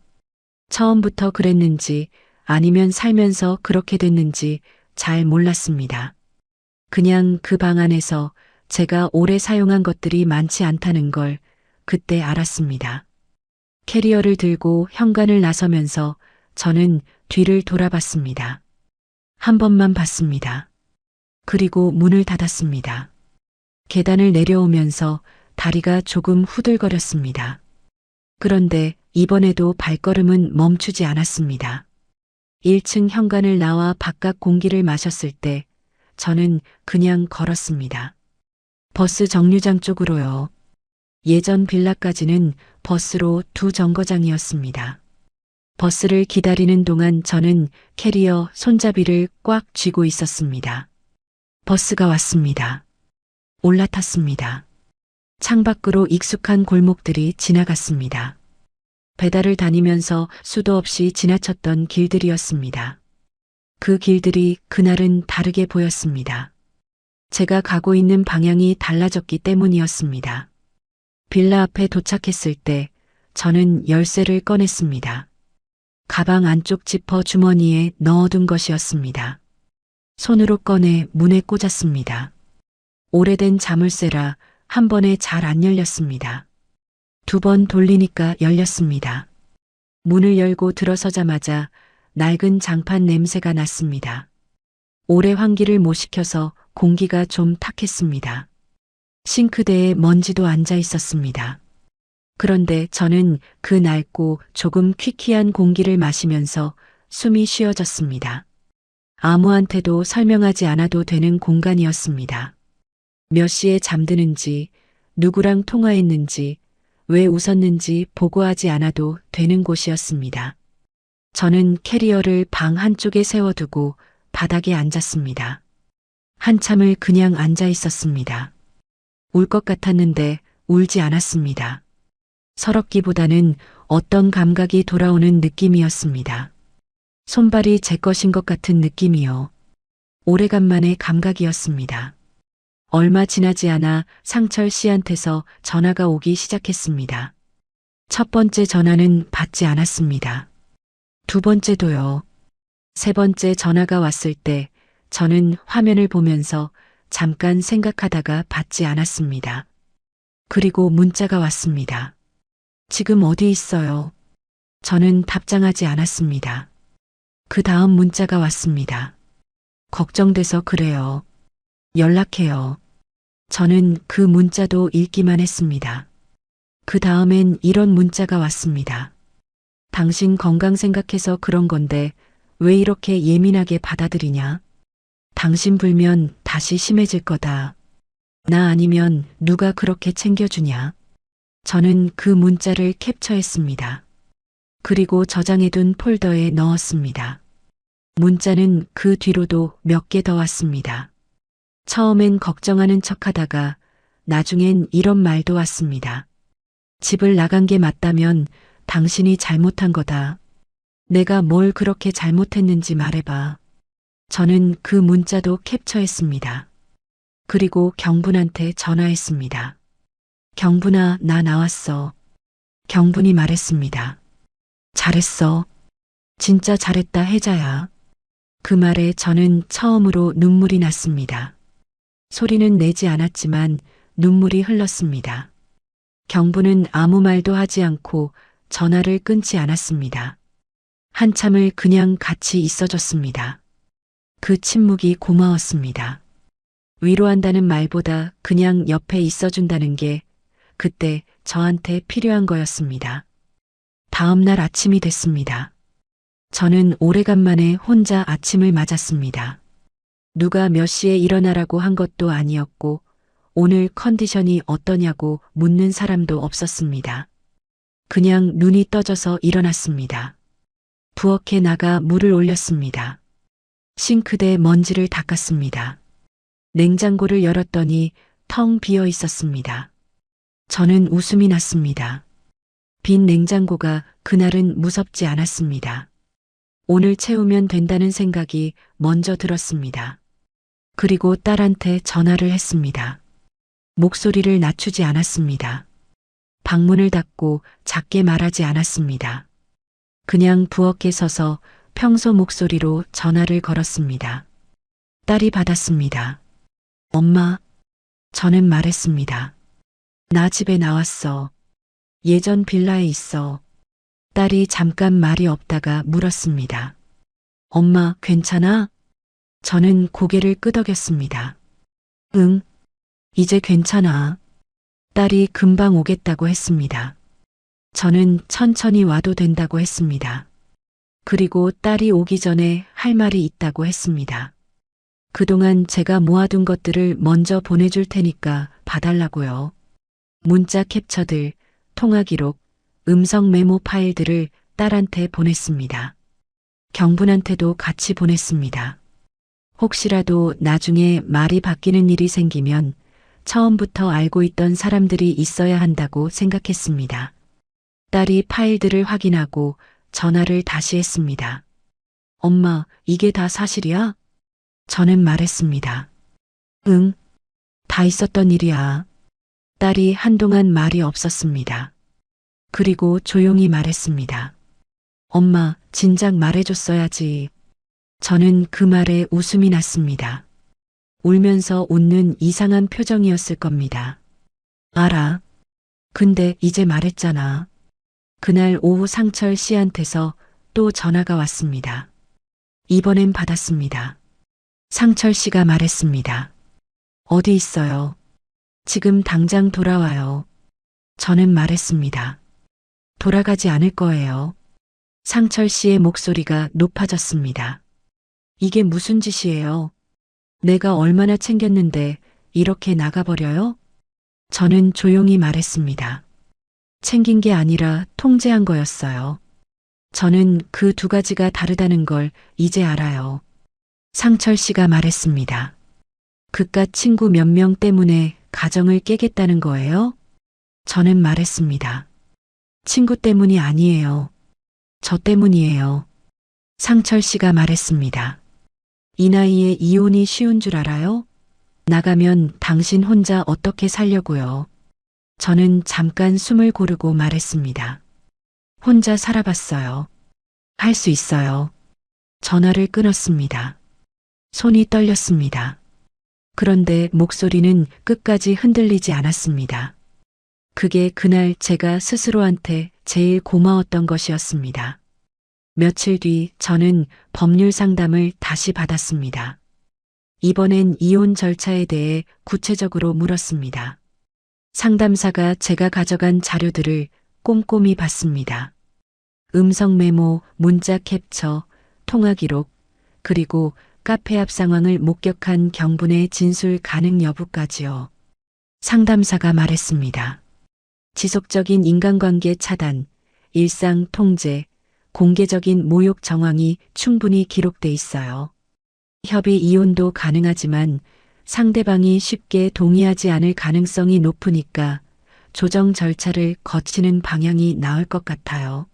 처음부터 그랬는지 아니면 살면서 그렇게 됐는지 잘 몰랐습니다. 그냥 그 방 안에서 제가 오래 사용한 것들이 많지 않다는 걸 그때 알았습니다. 캐리어를 들고 현관을 나서면서 저는 뒤를 돌아봤습니다. 한 번만 봤습니다. 그리고 문을 닫았습니다. 계단을 내려오면서 다리가 조금 후들거렸습니다. 그런데 이번에도 발걸음은 멈추지 않았습니다. 1층 현관을 나와 바깥 공기를 마셨을 때 저는 그냥 걸었습니다. 버스 정류장 쪽으로요. 예전 빌라까지는 버스로 2정거장이었습니다. 버스를 기다리는 동안 저는 캐리어 손잡이를 꽉 쥐고 있었습니다. 버스가 왔습니다. 올라탔습니다. 창밖으로 익숙한 골목들이 지나갔습니다. 배달을 다니면서 수도 없이 지나쳤던 길들이었습니다. 그 길들이 그날은 다르게 보였습니다. 제가 가고 있는 방향이 달라졌기 때문이었습니다. 빌라 앞에 도착했을 때 저는 열쇠를 꺼냈습니다. 가방 안쪽 지퍼 주머니에 넣어둔 것이었습니다. 손으로 꺼내 문에 꽂았습니다. 오래된 자물쇠라 한 번에 잘 안 열렸습니다. 2번 돌리니까 열렸습니다. 문을 열고 들어서자마자 낡은 장판 냄새가 났습니다. 오래 환기를 못 시켜서 공기가 좀 탁했습니다. 싱크대에 먼지도 앉아 있었습니다. 그런데 저는 그 낡고 조금 퀴퀴한 공기를 마시면서 숨이 쉬어졌습니다. 아무한테도 설명하지 않아도 되는 공간이었습니다. 몇 시에 잠드는지, 누구랑 통화했는지, 왜 웃었는지 보고하지 않아도 되는 곳이었습니다. 저는 캐리어를 방 한쪽에 세워두고 바닥에 앉았습니다. 한참을 그냥 앉아 있었습니다. 울 것 같았는데 울지 않았습니다. 서럽기보다는 어떤 감각이 돌아오는 느낌이었습니다. 손발이 제 것인 것 같은 느낌이요. 오래간만의 감각이었습니다. 얼마 지나지 않아 상철 씨한테서 전화가 오기 시작했습니다. 첫 번째 전화는 받지 않았습니다. 2번째도요. 3번째 전화가 왔을 때 저는 화면을 보면서 잠깐 생각하다가 받지 않았습니다. 그리고 문자가 왔습니다. 지금 어디 있어요? 저는 답장하지 않았습니다. 그 다음 문자가 왔습니다. 걱정돼서 그래요. 연락해요. 저는 그 문자도 읽기만 했습니다. 그 다음엔 이런 문자가 왔습니다. 당신 건강 생각해서 그런 건데 왜 이렇게 예민하게 받아들이냐? 당신 불면 다시 심해질 거다. 나 아니면 누가 그렇게 챙겨주냐? 저는 그 문자를 캡처했습니다. 그리고 저장해둔 폴더에 넣었습니다. 문자는 그 뒤로도 몇 개 더 왔습니다. 처음엔 걱정하는 척하다가 나중엔 이런 말도 왔습니다. 집을 나간 게 맞다면 당신이 잘못한 거다. 내가 뭘 그렇게 잘못했는지 말해봐. 저는 그 문자도 캡처했습니다. 그리고 경분한테 전화했습니다. 경분아, 나 나왔어. 경분이 말했습니다. 잘했어. 진짜 잘했다, 혜자야. 그 말에 저는 처음으로 눈물이 났습니다. 소리는 내지 않았지만 눈물이 흘렀습니다. 경분은 아무 말도 하지 않고 전화를 끊지 않았습니다. 한참을 그냥 같이 있어줬습니다. 그 침묵이 고마웠습니다. 위로한다는 말보다 그냥 옆에 있어준다는 게 그때 저한테 필요한 거였습니다. 다음 날 아침이 됐습니다. 저는 오래간만에 혼자 아침을 맞았습니다. 누가 몇 시에 일어나라고 한 것도 아니었고 오늘 컨디션이 어떠냐고 묻는 사람도 없었습니다. 그냥 눈이 떠져서 일어났습니다. 부엌에 나가 물을 올렸습니다. 싱크대에 먼지를 닦았습니다. 냉장고를 열었더니 텅 비어 있었습니다. 저는 웃음이 났습니다. 빈 냉장고가 그날은 무섭지 않았습니다. 오늘 채우면 된다는 생각이 먼저 들었습니다. 그리고 딸한테 전화를 했습니다. 목소리를 낮추지 않았습니다. 방문을 닫고 작게 말하지 않았습니다. 그냥 부엌에 서서 평소 목소리로 전화를 걸었습니다. 딸이 받았습니다. 엄마, 저는 말했습니다. 나 집에 나왔어. 예전 빌라에 있어. 딸이 잠깐 말이 없다가 물었습니다. 엄마, 괜찮아? 저는 고개를 끄덕였습니다. 응, 이제 괜찮아. 딸이 금방 오겠다고 했습니다. 저는 천천히 와도 된다고 했습니다. 그리고 딸이 오기 전에 할 말이 있다고 했습니다. 그동안 제가 모아둔 것들을 먼저 보내줄 테니까 봐달라고요. 문자 캡처들, 통화 기록, 음성 메모 파일들을 딸한테 보냈습니다. 경분한테도 같이 보냈습니다. 혹시라도 나중에 말이 바뀌는 일이 생기면 처음부터 알고 있던 사람들이 있어야 한다고 생각했습니다. 딸이 파일들을 확인하고 전화를 다시 했습니다. 엄마, 이게 다 사실이야? 저는 말했습니다. 응, 다 있었던 일이야. 딸이 한동안 말이 없었습니다. 그리고 조용히 말했습니다. 엄마, 진작 말해줬어야지. 저는 그 말에 웃음이 났습니다. 울면서 웃는 이상한 표정이었을 겁니다. 알아. 근데 이제 말했잖아. 그날 오후 상철 씨한테서 또 전화가 왔습니다. 이번엔 받았습니다. 상철 씨가 말했습니다. 어디 있어요? 지금 당장 돌아와요. 저는 말했습니다. 돌아가지 않을 거예요. 상철 씨의 목소리가 높아졌습니다. 이게 무슨 짓이에요? 내가 얼마나 챙겼는데 이렇게 나가버려요? 저는 조용히 말했습니다. 챙긴 게 아니라 통제한 거였어요. 저는 그 두 가지가 다르다는 걸 이제 알아요. 상철 씨가 말했습니다. 그깟 친구 몇 명 때문에 가정을 깨겠다는 거예요? 저는 말했습니다. 친구 때문이 아니에요. 저 때문이에요. 상철 씨가 말했습니다. 이 나이에 이혼이 쉬운 줄 알아요? 나가면 당신 혼자 어떻게 살려고요? 저는 잠깐 숨을 고르고 말했습니다. 혼자 살아봤어요. 할 수 있어요. 전화를 끊었습니다. 손이 떨렸습니다. 그런데 목소리는 끝까지 흔들리지 않았습니다. 그게 그날 제가 스스로한테 제일 고마웠던 것이었습니다. 며칠 뒤 저는 법률 상담을 다시 받았습니다. 이번엔 이혼 절차에 대해 구체적으로 물었습니다. 상담사가 제가 가져간 자료들을 꼼꼼히 봤습니다. 음성 메모, 문자 캡처, 통화 기록, 그리고 카페 앞 상황을 목격한 경분의 진술 가능 여부까지요. 상담사가 말했습니다. 지속적인 인간관계 차단, 일상 통제, 공개적인 모욕 정황이 충분히 기록돼 있어요. 협의 이혼도 가능하지만 상대방이 쉽게 동의하지 않을 가능성이 높으니까 조정 절차를 거치는 방향이 나을 것 같아요.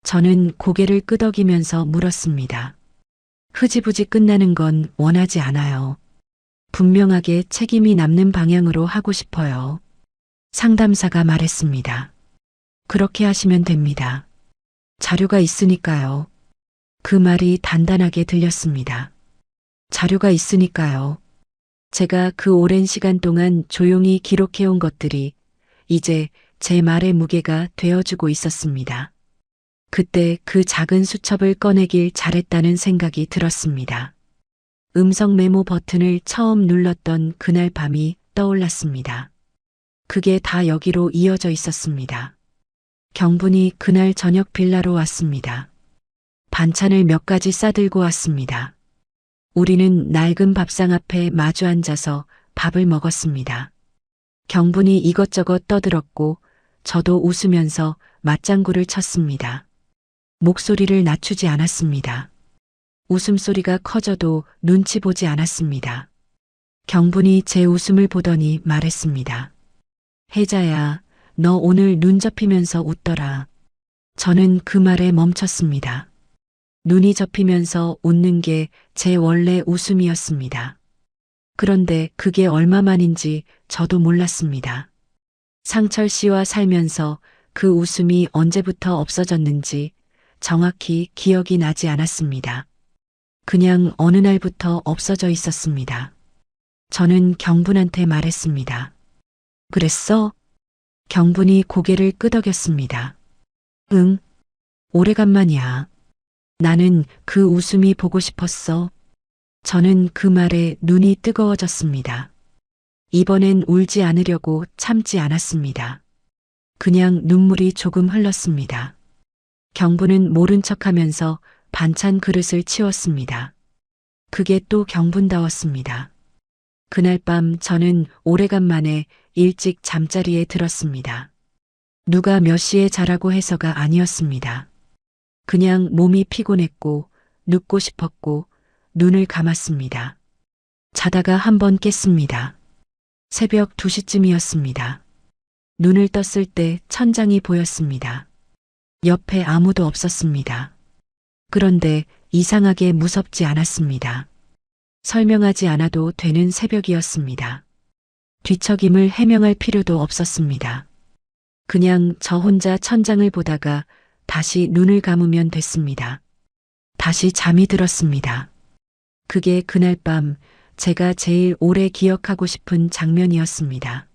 저는 고개를 끄덕이면서 물었습니다. 흐지부지 끝나는 건 원하지 않아요. 분명하게 책임이 남는 방향으로 하고 싶어요. 상담사가 말했습니다. 그렇게 하시면 됩니다. 자료가 있으니까요. 그 말이 단단하게 들렸습니다. 자료가 있으니까요. 제가 그 오랜 시간 동안 조용히 기록해온 것들이 이제 제 말의 무게가 되어주고 있었습니다. 그때 그 작은 수첩을 꺼내길 잘했다는 생각이 들었습니다. 음성 메모 버튼을 처음 눌렀던 그날 밤이 떠올랐습니다. 그게 다 여기로 이어져 있었습니다. 경분이 그날 저녁 빌라로 왔습니다. 반찬을 몇 가지 싸들고 왔습니다. 우리는 낡은 밥상 앞에 마주 앉아서 밥을 먹었습니다. 경분이 이것저것 떠들었고 저도 웃으면서 맞장구를 쳤습니다. 목소리를 낮추지 않았습니다. 웃음소리가 커져도 눈치 보지 않았습니다. 경분이 제 웃음을 보더니 말했습니다. 혜자야, 너 오늘 눈 접히면서 웃더라. 저는 그 말에 멈췄습니다. 눈이 접히면서 웃는 게 제 원래 웃음이었습니다. 그런데 그게 얼마만인지 저도 몰랐습니다. 상철 씨와 살면서 그 웃음이 언제부터 없어졌는지 정확히 기억이 나지 않았습니다. 그냥 어느 날부터 없어져 있었습니다. 저는 경분한테 말했습니다. 그랬어? 경분이 고개를 끄덕였습니다. 응, 오래간만이야. 나는 그 웃음이 보고 싶었어. 저는 그 말에 눈이 뜨거워졌습니다. 이번엔 울지 않으려고 참지 않았습니다. 그냥 눈물이 조금 흘렀습니다. 경분은 모른 척하면서 반찬 그릇을 치웠습니다. 그게 또 경분다웠습니다. 그날 밤 저는 오래간만에 일찍 잠자리에 들었습니다. 누가 몇 시에 자라고 해서가 아니었습니다. 그냥 몸이 피곤했고 눕고 싶었고 눈을 감았습니다. 자다가 한번 깼습니다. 새벽 2시쯤이었습니다. 눈을 떴을 때 천장이 보였습니다. 옆에 아무도 없었습니다. 그런데 이상하게 무섭지 않았습니다. 설명하지 않아도 되는 새벽이었습니다. 뒤척임을 해명할 필요도 없었습니다. 그냥 저 혼자 천장을 보다가 다시 눈을 감으면 됐습니다. 다시 잠이 들었습니다. 그게 그날 밤 제가 제일 오래 기억하고 싶은 장면이었습니다.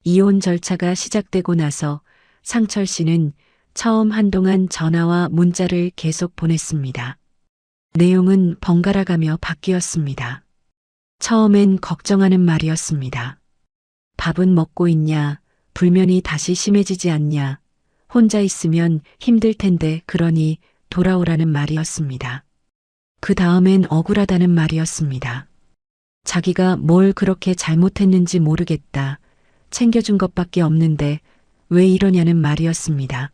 이혼 절차가 시작되고 나서 상철 씨는 처음 한동안 전화와 문자를 계속 보냈습니다. 내용은 번갈아가며 바뀌었습니다. 처음엔 걱정하는 말이었습니다. 밥은 먹고 있냐? 불면이 다시 심해지지 않냐? 혼자 있으면 힘들 텐데 그러니 돌아오라는 말이었습니다. 그 다음엔 억울하다는 말이었습니다. 자기가 뭘 그렇게 잘못했는지 모르겠다. 챙겨준 것밖에 없는데 왜 이러냐는 말이었습니다.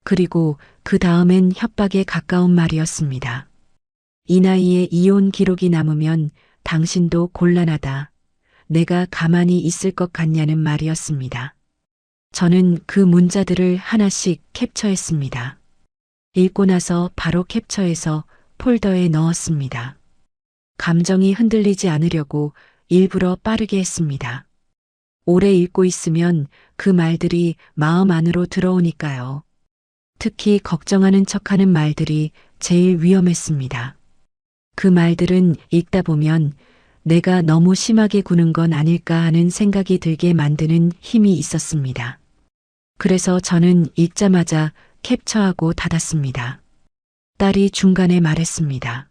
그리고 그 다음엔 협박에 가까운 말이었습니다. 이 나이에 이혼 기록이 남으면 당신도 곤란하다. 내가 가만히 있을 것 같냐는 말이었습니다. 저는 그 문자들을 하나씩 캡처했습니다. 읽고 나서 바로 캡처해서 폴더에 넣었습니다. 감정이 흔들리지 않으려고 일부러 빠르게 했습니다. 오래 읽고 있으면 그 말들이 마음 안으로 들어오니까요. 특히 걱정하는 척하는 말들이 제일 위험했습니다. 그 말들은 읽다 보면 내가 너무 심하게 구는 건 아닐까 하는 생각이 들게 만드는 힘이 있었습니다. 그래서 저는 읽자마자 캡처하고 닫았습니다. 딸이 중간에 말했습니다.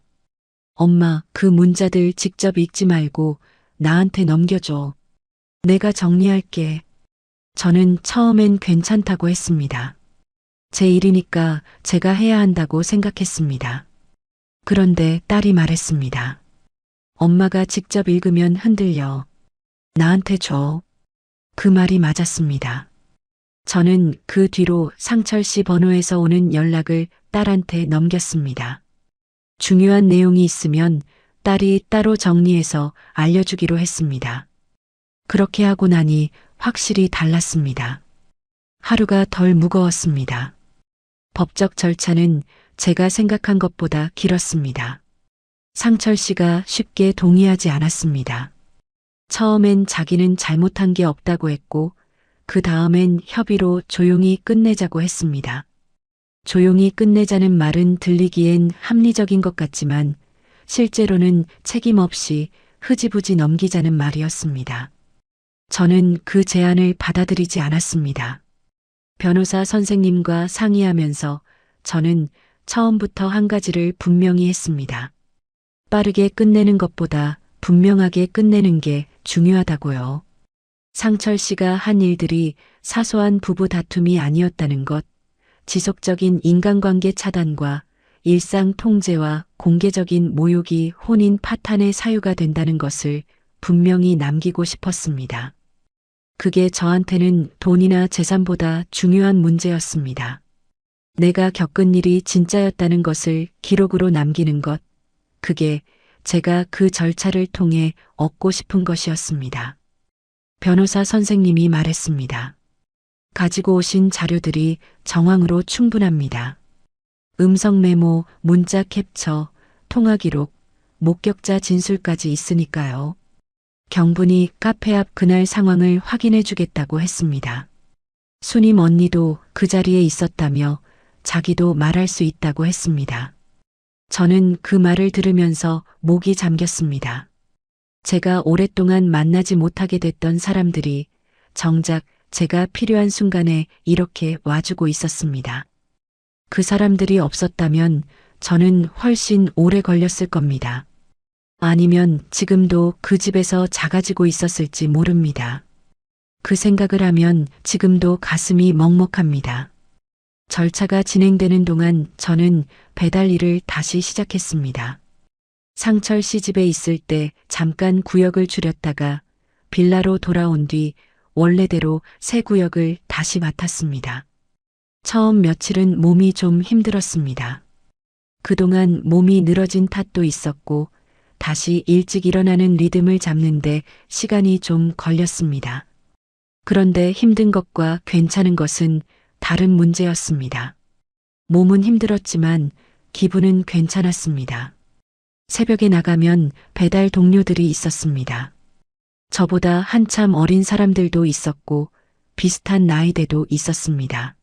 엄마, 그 문자들 직접 읽지 말고 나한테 넘겨줘. 내가 정리할게. 저는 처음엔 괜찮다고 했습니다. 제 일이니까 제가 해야 한다고 생각했습니다. 그런데 딸이 말했습니다. 엄마가 직접 읽으면 흔들려. 나한테 줘. 그 말이 맞았습니다. 저는 그 뒤로 상철 씨 번호에서 오는 연락을 딸한테 넘겼습니다. 중요한 내용이 있으면 딸이 따로 정리해서 알려주기로 했습니다. 그렇게 하고 나니 확실히 달랐습니다. 하루가 덜 무거웠습니다. 법적 절차는 제가 생각한 것보다 길었습니다. 상철 씨가 쉽게 동의하지 않았습니다. 처음엔 자기는 잘못한 게 없다고 했고, 그 다음엔 협의로 조용히 끝내자고 했습니다. 조용히 끝내자는 말은 들리기엔 합리적인 것 같지만 실제로는 책임 없이 흐지부지 넘기자는 말이었습니다. 저는 그 제안을 받아들이지 않았습니다. 변호사 선생님과 상의하면서 저는 처음부터 한 가지를 분명히 했습니다. 빠르게 끝내는 것보다 분명하게 끝내는 게 중요하다고요. 상철 씨가 한 일들이 사소한 부부 다툼이 아니었다는 것, 지속적인 인간관계 차단과 일상 통제와 공개적인 모욕이 혼인 파탄의 사유가 된다는 것을 분명히 남기고 싶었습니다. 그게 저한테는 돈이나 재산보다 중요한 문제였습니다. 내가 겪은 일이 진짜였다는 것을 기록으로 남기는 것, 그게 제가 그 절차를 통해 얻고 싶은 것이었습니다. 변호사 선생님이 말했습니다. 가지고 오신 자료들이 정황으로 충분합니다. 음성 메모, 문자 캡처, 통화 기록, 목격자 진술까지 있으니까요. 경분이 카페 앞 그날 상황을 확인해 주겠다고 했습니다. 수님 언니도 그 자리에 있었다며 자기도 말할 수 있다고 했습니다. 저는 그 말을 들으면서 목이 잠겼습니다. 제가 오랫동안 만나지 못하게 됐던 사람들이 정작 제가 필요한 순간에 이렇게 와주고 있었습니다. 그 사람들이 없었다면 저는 훨씬 오래 걸렸을 겁니다. 아니면 지금도 그 집에서 작아지고 있었을지 모릅니다. 그 생각을 하면 지금도 가슴이 먹먹합니다. 절차가 진행되는 동안 저는 배달 일을 다시 시작했습니다. 상철 씨 집에 있을 때 잠깐 구역을 줄였다가 빌라로 돌아온 뒤 원래대로 새 구역을 다시 맡았습니다. 처음 며칠은 몸이 좀 힘들었습니다. 그동안 몸이 늘어진 탓도 있었고 다시 일찍 일어나는 리듬을 잡는데 시간이 좀 걸렸습니다. 그런데 힘든 것과 괜찮은 것은 다른 문제였습니다. 몸은 힘들었지만 기분은 괜찮았습니다. 새벽에 나가면 배달 동료들이 있었습니다. 저보다 한참 어린 사람들도 있었고 비슷한 나이대도 있었습니다.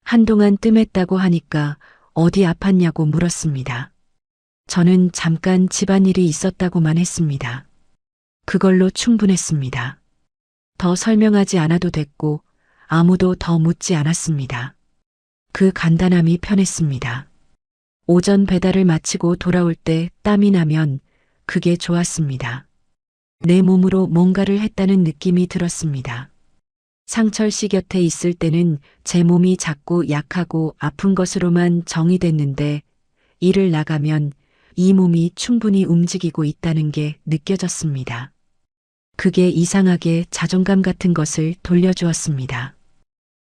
한동안 뜸했다고 하니까 어디 아팠냐고 물었습니다. 저는 잠깐 집안일이 있었다고만 했습니다. 그걸로 충분했습니다. 더 설명하지 않아도 됐고 아무도 더 묻지 않았습니다. 그 간단함이 편했습니다. 오전 배달을 마치고 돌아올 때 땀이 나면 그게 좋았습니다. 내 몸으로 뭔가를 했다는 느낌이 들었습니다. 상철 씨 곁에 있을 때는 제 몸이 작고 약하고 아픈 것으로만 정의됐는데 일을 나가면 이 몸이 충분히 움직이고 있다는 게 느껴졌습니다. 그게 이상하게 자존감 같은 것을 돌려주었습니다.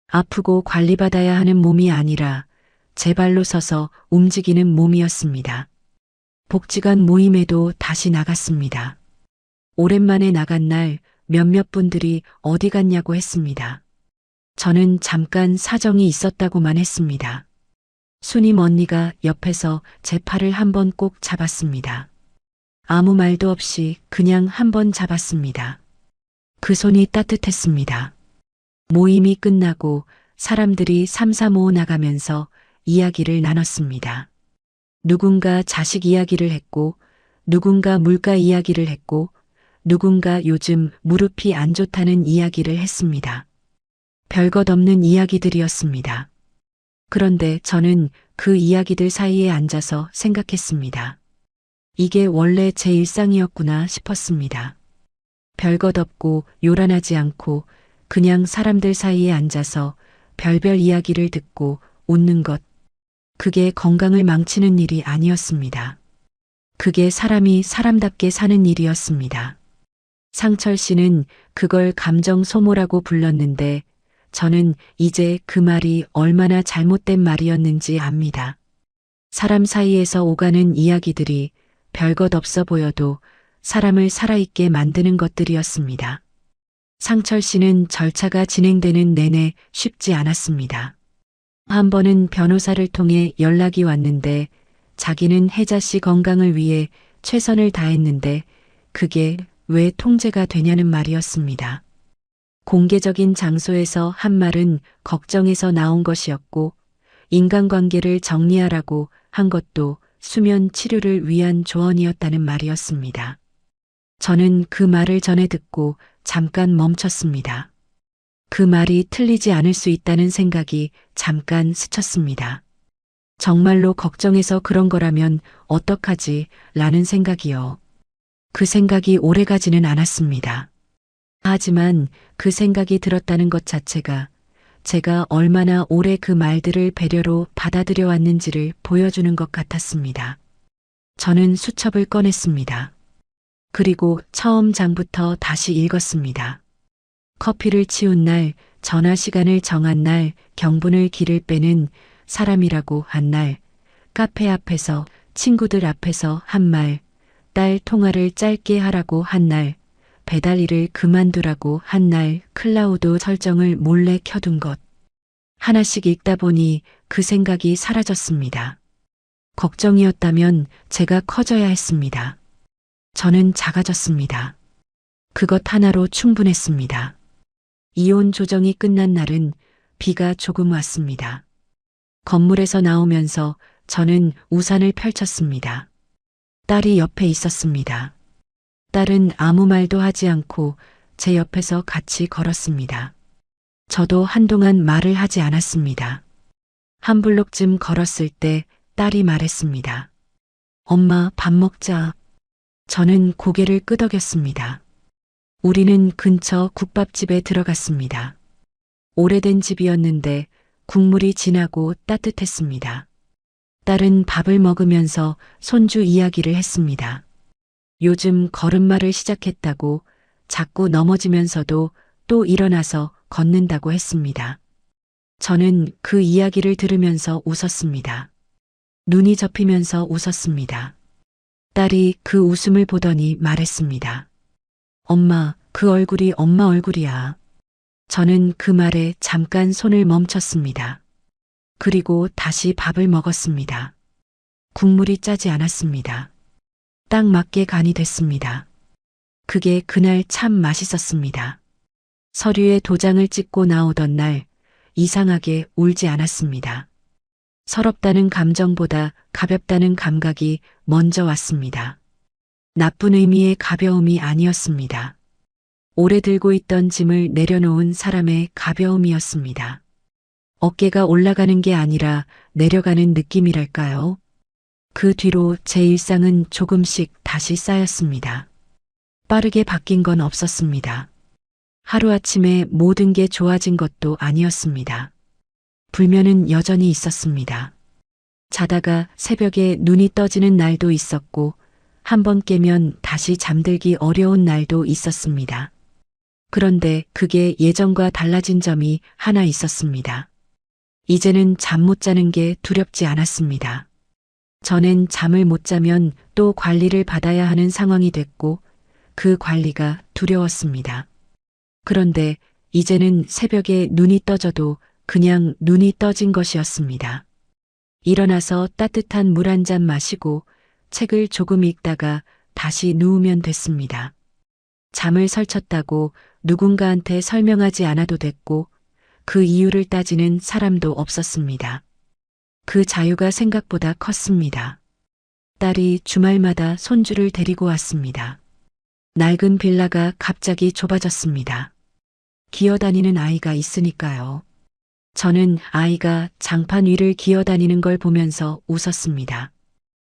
아프고 관리받아야 하는 몸이 아니라 제 발로 서서 움직이는 몸이었습니다. 복지관 모임에도 다시 나갔습니다. 오랜만에 나간 날 몇몇 분들이 어디 갔냐고 했습니다. 저는 잠깐 사정이 있었다고만 했습니다. 수님 언니가 옆에서 제 팔을 한번 꼭 잡았습니다. 아무 말도 없이 그냥 한번 잡았습니다. 그 손이 따뜻했습니다. 모임이 끝나고 사람들이 삼삼오오 나가면서 이야기를 나눴습니다. 누군가 자식 이야기를 했고 누군가 물가 이야기를 했고 누군가 요즘 무릎이 안 좋다는 이야기를 했습니다. 별것 없는 이야기들이었습니다. 그런데 저는 그 이야기들 사이에 앉아서 생각했습니다. 이게 원래 제 일상이었구나 싶었습니다. 별것 없고 요란하지 않고 그냥 사람들 사이에 앉아서 별별 이야기를 듣고 웃는 것. 그게 건강을 망치는 일이 아니었습니다. 그게 사람이 사람답게 사는 일이었습니다. 상철 씨는 그걸 감정 소모라고 불렀는데 저는 이제 그 말이 얼마나 잘못된 말이었는지 압니다. 사람 사이에서 오가는 이야기들이 별것 없어 보여도 사람을 살아있게 만드는 것들이었습니다. 상철 씨는 절차가 진행되는 내내 쉽지 않았습니다. 한 번은 변호사를 통해 연락이 왔는데 자기는 혜자 씨 건강을 위해 최선을 다했는데 그게 왜 통제가 되냐는 말이었습니다. 공개적인 장소에서 한 말은 걱정해서 나온 것이었고 인간관계를 정리하라고 한 것도 수면 치료를 위한 조언이었다는 말이었습니다. 저는 그 말을 전해 듣고 잠깐 멈췄습니다. 그 말이 틀리지 않을 수 있다는 생각이 잠깐 스쳤습니다. 정말로 걱정해서 그런 거라면 어떡하지? 라는 생각이요. 그 생각이 오래가지는 않았습니다. 하지만 그 생각이 들었다는 것 자체가 제가 얼마나 오래 그 말들을 배려로 받아들여 왔는지를 보여주는 것 같았습니다. 저는 수첩을 꺼냈습니다. 그리고 처음 장부터 다시 읽었습니다. 커피를 치운 날, 전화 시간을 정한 날, 경분을 길을 빼는 사람이라고 한 날, 카페 앞에서 친구들 앞에서 한 말, 딸 통화를 짧게 하라고 한 날, 배달 일을 그만두라고 한 날, 클라우드 설정을 몰래 켜둔 것. 하나씩 읽다 보니 그 생각이 사라졌습니다. 걱정이었다면 제가 커져야 했습니다. 저는 작아졌습니다. 그것 하나로 충분했습니다. 이혼 조정이 끝난 날은 비가 조금 왔습니다. 건물에서 나오면서 저는 우산을 펼쳤습니다. 딸이 옆에 있었습니다. 딸은 아무 말도 하지 않고 제 옆에서 같이 걸었습니다. 저도 한동안 말을 하지 않았습니다. 한 블록쯤 걸었을 때 딸이 말했습니다. 엄마, 밥 먹자. 저는 고개를 끄덕였습니다. 우리는 근처 국밥집에 들어갔습니다. 오래된 집이었는데 국물이 진하고 따뜻했습니다. 딸은 밥을 먹으면서 손주 이야기를 했습니다. 요즘 걸음마를 시작했다고 자꾸 넘어지면서도 또 일어나서 걷는다고 했습니다. 저는 그 이야기를 들으면서 웃었습니다. 눈이 접히면서 웃었습니다. 딸이 그 웃음을 보더니 말했습니다. 엄마, 그 얼굴이 엄마 얼굴이야. 저는 그 말에 잠깐 손을 멈췄습니다. 그리고 다시 밥을 먹었습니다. 국물이 짜지 않았습니다. 딱 맞게 간이 됐습니다. 그게 그날 참 맛있었습니다. 서류에 도장을 찍고 나오던 날 이상하게 울지 않았습니다. 서럽다는 감정보다 가볍다는 감각이 먼저 왔습니다. 나쁜 의미의 가벼움이 아니었습니다. 오래 들고 있던 짐을 내려놓은 사람의 가벼움이었습니다. 어깨가 올라가는 게 아니라 내려가는 느낌이랄까요? 그 뒤로 제 일상은 조금씩 다시 쌓였습니다. 빠르게 바뀐 건 없었습니다. 하루아침에 모든 게 좋아진 것도 아니었습니다. 불면은 여전히 있었습니다. 자다가 새벽에 눈이 떠지는 날도 있었고 한 번 깨면 다시 잠들기 어려운 날도 있었습니다. 그런데 그게 예전과 달라진 점이 하나 있었습니다. 이제는 잠 못 자는 게 두렵지 않았습니다. 전엔 잠을 못 자면 또 관리를 받아야 하는 상황이 됐고 그 관리가 두려웠습니다. 그런데 이제는 새벽에 눈이 떠져도 그냥 눈이 떠진 것이었습니다. 일어나서 따뜻한 물 한 잔 마시고 책을 조금 읽다가 다시 누우면 됐습니다. 잠을 설쳤다고 누군가한테 설명하지 않아도 됐고 그 이유를 따지는 사람도 없었습니다. 그 자유가 생각보다 컸습니다. 딸이 주말마다 손주를 데리고 왔습니다. 낡은 빌라가 갑자기 좁아졌습니다. 기어다니는 아이가 있으니까요. 저는 아이가 장판 위를 기어다니는 걸 보면서 웃었습니다.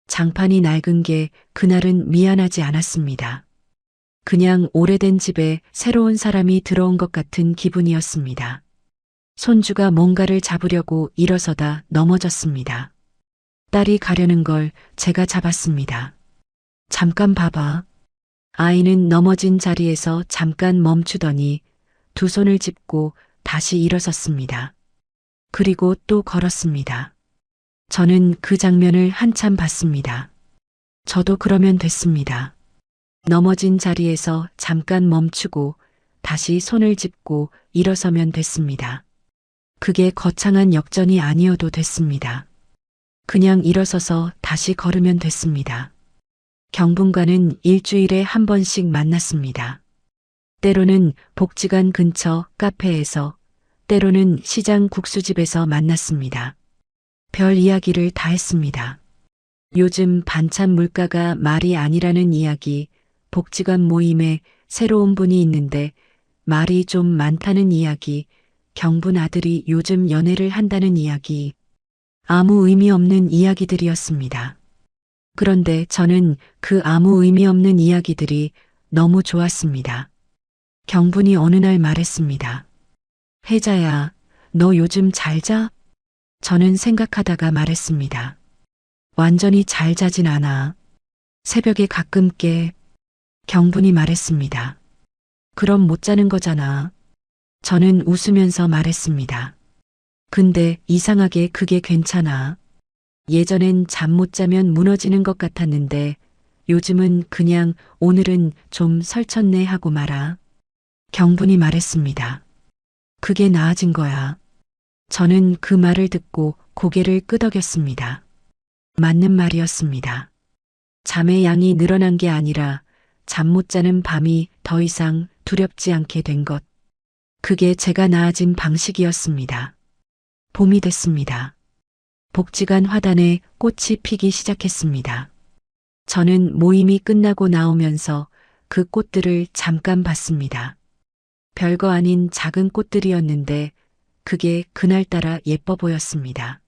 장판이 낡은 게 그날은 미안하지 않았습니다. 그냥 오래된 집에 새로운 사람이 들어온 것 같은 기분이었습니다. 손주가 뭔가를 잡으려고 일어서다 넘어졌습니다. 딸이 가려는 걸 제가 잡았습니다. 잠깐 봐봐. 아이는 넘어진 자리에서 잠깐 멈추더니 두 손을 짚고 다시 일어섰습니다. 그리고 또 걸었습니다. 저는 그 장면을 한참 봤습니다. 저도 그러면 됐습니다. 넘어진 자리에서 잠깐 멈추고 다시 손을 짚고 일어서면 됐습니다. 그게 거창한 역전이 아니어도 됐습니다. 그냥 일어서서 다시 걸으면 됐습니다. 경분과는 일주일에 한 번씩 만났습니다. 때로는 복지관 근처 카페에서, 때로는 시장 국수집에서 만났습니다. 별 이야기를 다 했습니다. 요즘 반찬 물가가 말이 아니라는 이야기, 복지관 모임에 새로운 분이 있는데 말이 좀 많다는 이야기, 경분 아들이 요즘 연애를 한다는 이야기, 아무 의미 없는 이야기들이었습니다. 그런데 저는 그 아무 의미 없는 이야기들이 너무 좋았습니다. 경분이 어느 날 말했습니다. 혜자야, 너 요즘 잘 자? 저는 생각하다가 말했습니다. 완전히 잘 자진 않아. 새벽에 가끔 깨. 경분이 말했습니다. 그럼 못 자는 거잖아. 저는 웃으면서 말했습니다. 근데 이상하게 그게 괜찮아. 예전엔 잠 못 자면 무너지는 것 같았는데 요즘은 그냥 오늘은 좀 설쳤네 하고 말아. 경분이 말했습니다. 그게 나아진 거야. 저는 그 말을 듣고 고개를 끄덕였습니다. 맞는 말이었습니다. 잠의 양이 늘어난 게 아니라 잠 못 자는 밤이 더 이상 두렵지 않게 된 것. 그게 제가 나아진 방식이었습니다. 봄이 됐습니다. 복지관 화단에 꽃이 피기 시작했습니다. 저는 모임이 끝나고 나오면서 그 꽃들을 잠깐 봤습니다. 별거 아닌 작은 꽃들이었는데 그게 그날따라 예뻐 보였습니다.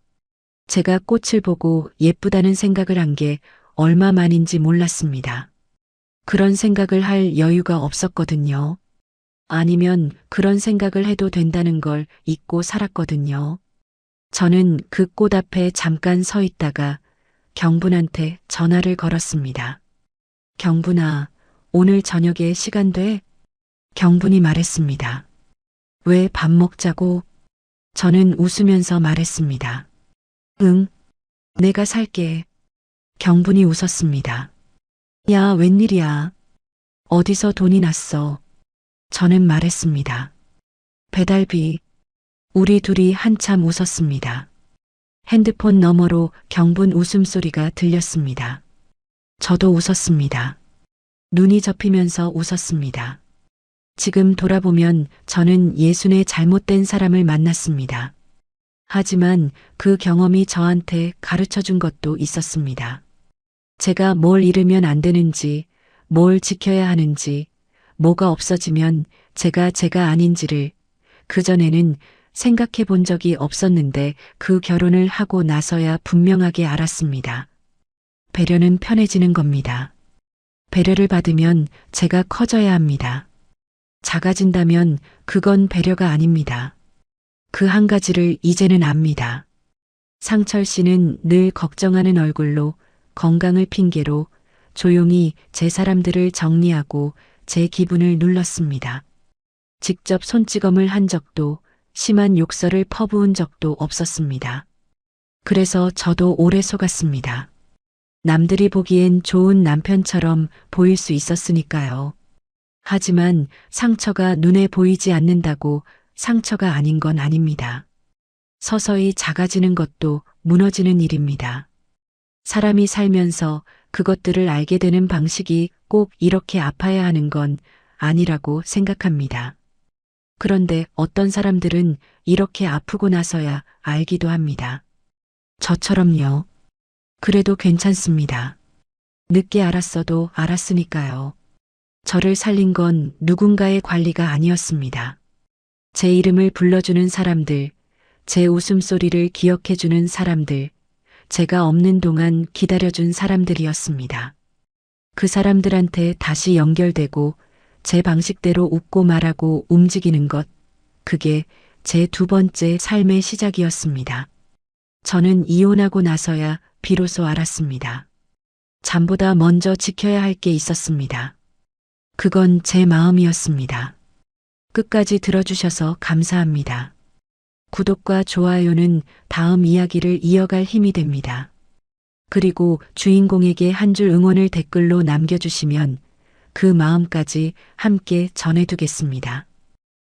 제가 꽃을 보고 예쁘다는 생각을 한 게 얼마 만인지 몰랐습니다. 그런 생각을 할 여유가 없었거든요. 아니면 그런 생각을 해도 된다는 걸 잊고 살았거든요. 저는 그 꽃 앞에 잠깐 서 있다가 경분한테 전화를 걸었습니다. 경분아, 오늘 저녁에 시간 돼? 경분이 말했습니다. 왜 밥 먹자고? 저는 웃으면서 말했습니다. 응, 내가 살게. 경분이 웃었습니다. 야, 웬일이야? 어디서 돈이 났어? 저는 말했습니다. 배달비. 우리 둘이 한참 웃었습니다. 핸드폰 너머로 경분 웃음소리가 들렸습니다. 저도 웃었습니다. 눈이 접히면서 웃었습니다. 지금 돌아보면 저는 예순의 잘못된 사람을 만났습니다. 하지만 그 경험이 저한테 가르쳐 준 것도 있었습니다. 제가 뭘 잃으면 안 되는지, 뭘 지켜야 하는지, 뭐가 없어지면 제가 아닌지를 그전에는 생각해 본 적이 없었는데 그 결혼을 하고 나서야 분명하게 알았습니다. 배려는 편해지는 겁니다. 배려를 받으면 제가 커져야 합니다. 작아진다면 그건 배려가 아닙니다. 그 한 가지를 이제는 압니다. 상철 씨는 늘 걱정하는 얼굴로 건강을 핑계로 조용히 제 사람들을 정리하고 제 기분을 눌렀습니다. 직접 손찌검을 한 적도 심한 욕설을 퍼부은 적도 없었습니다. 그래서 저도 오래 속았습니다. 남들이 보기엔 좋은 남편처럼 보일 수 있었으니까요. 하지만 상처가 눈에 보이지 않는다고 상처가 아닌 건 아닙니다. 서서히 작아지는 것도 무너지는 일입니다. 사람이 살면서 그것들을 알게 되는 방식이 꼭 이렇게 아파야 하는 건 아니라고 생각합니다. 그런데 어떤 사람들은 이렇게 아프고 나서야 알기도 합니다. 저처럼요. 그래도 괜찮습니다. 늦게 알았어도 알았으니까요. 저를 살린 건 누군가의 관리가 아니었습니다. 제 이름을 불러주는 사람들, 제 웃음소리를 기억해주는 사람들, 제가 없는 동안 기다려준 사람들이었습니다. 그 사람들한테 다시 연결되고 제 방식대로 웃고 말하고 움직이는 것, 그게 제 두 번째 삶의 시작이었습니다. 저는 이혼하고 나서야 비로소 알았습니다. 잠보다 먼저 지켜야 할 게 있었습니다. 그건 제 마음이었습니다. 끝까지 들어주셔서 감사합니다. 구독과 좋아요는 다음 이야기를 이어갈 힘이 됩니다. 그리고 주인공에게 한 줄 응원을 댓글로 남겨주시면 그 마음까지 함께 전해두겠습니다.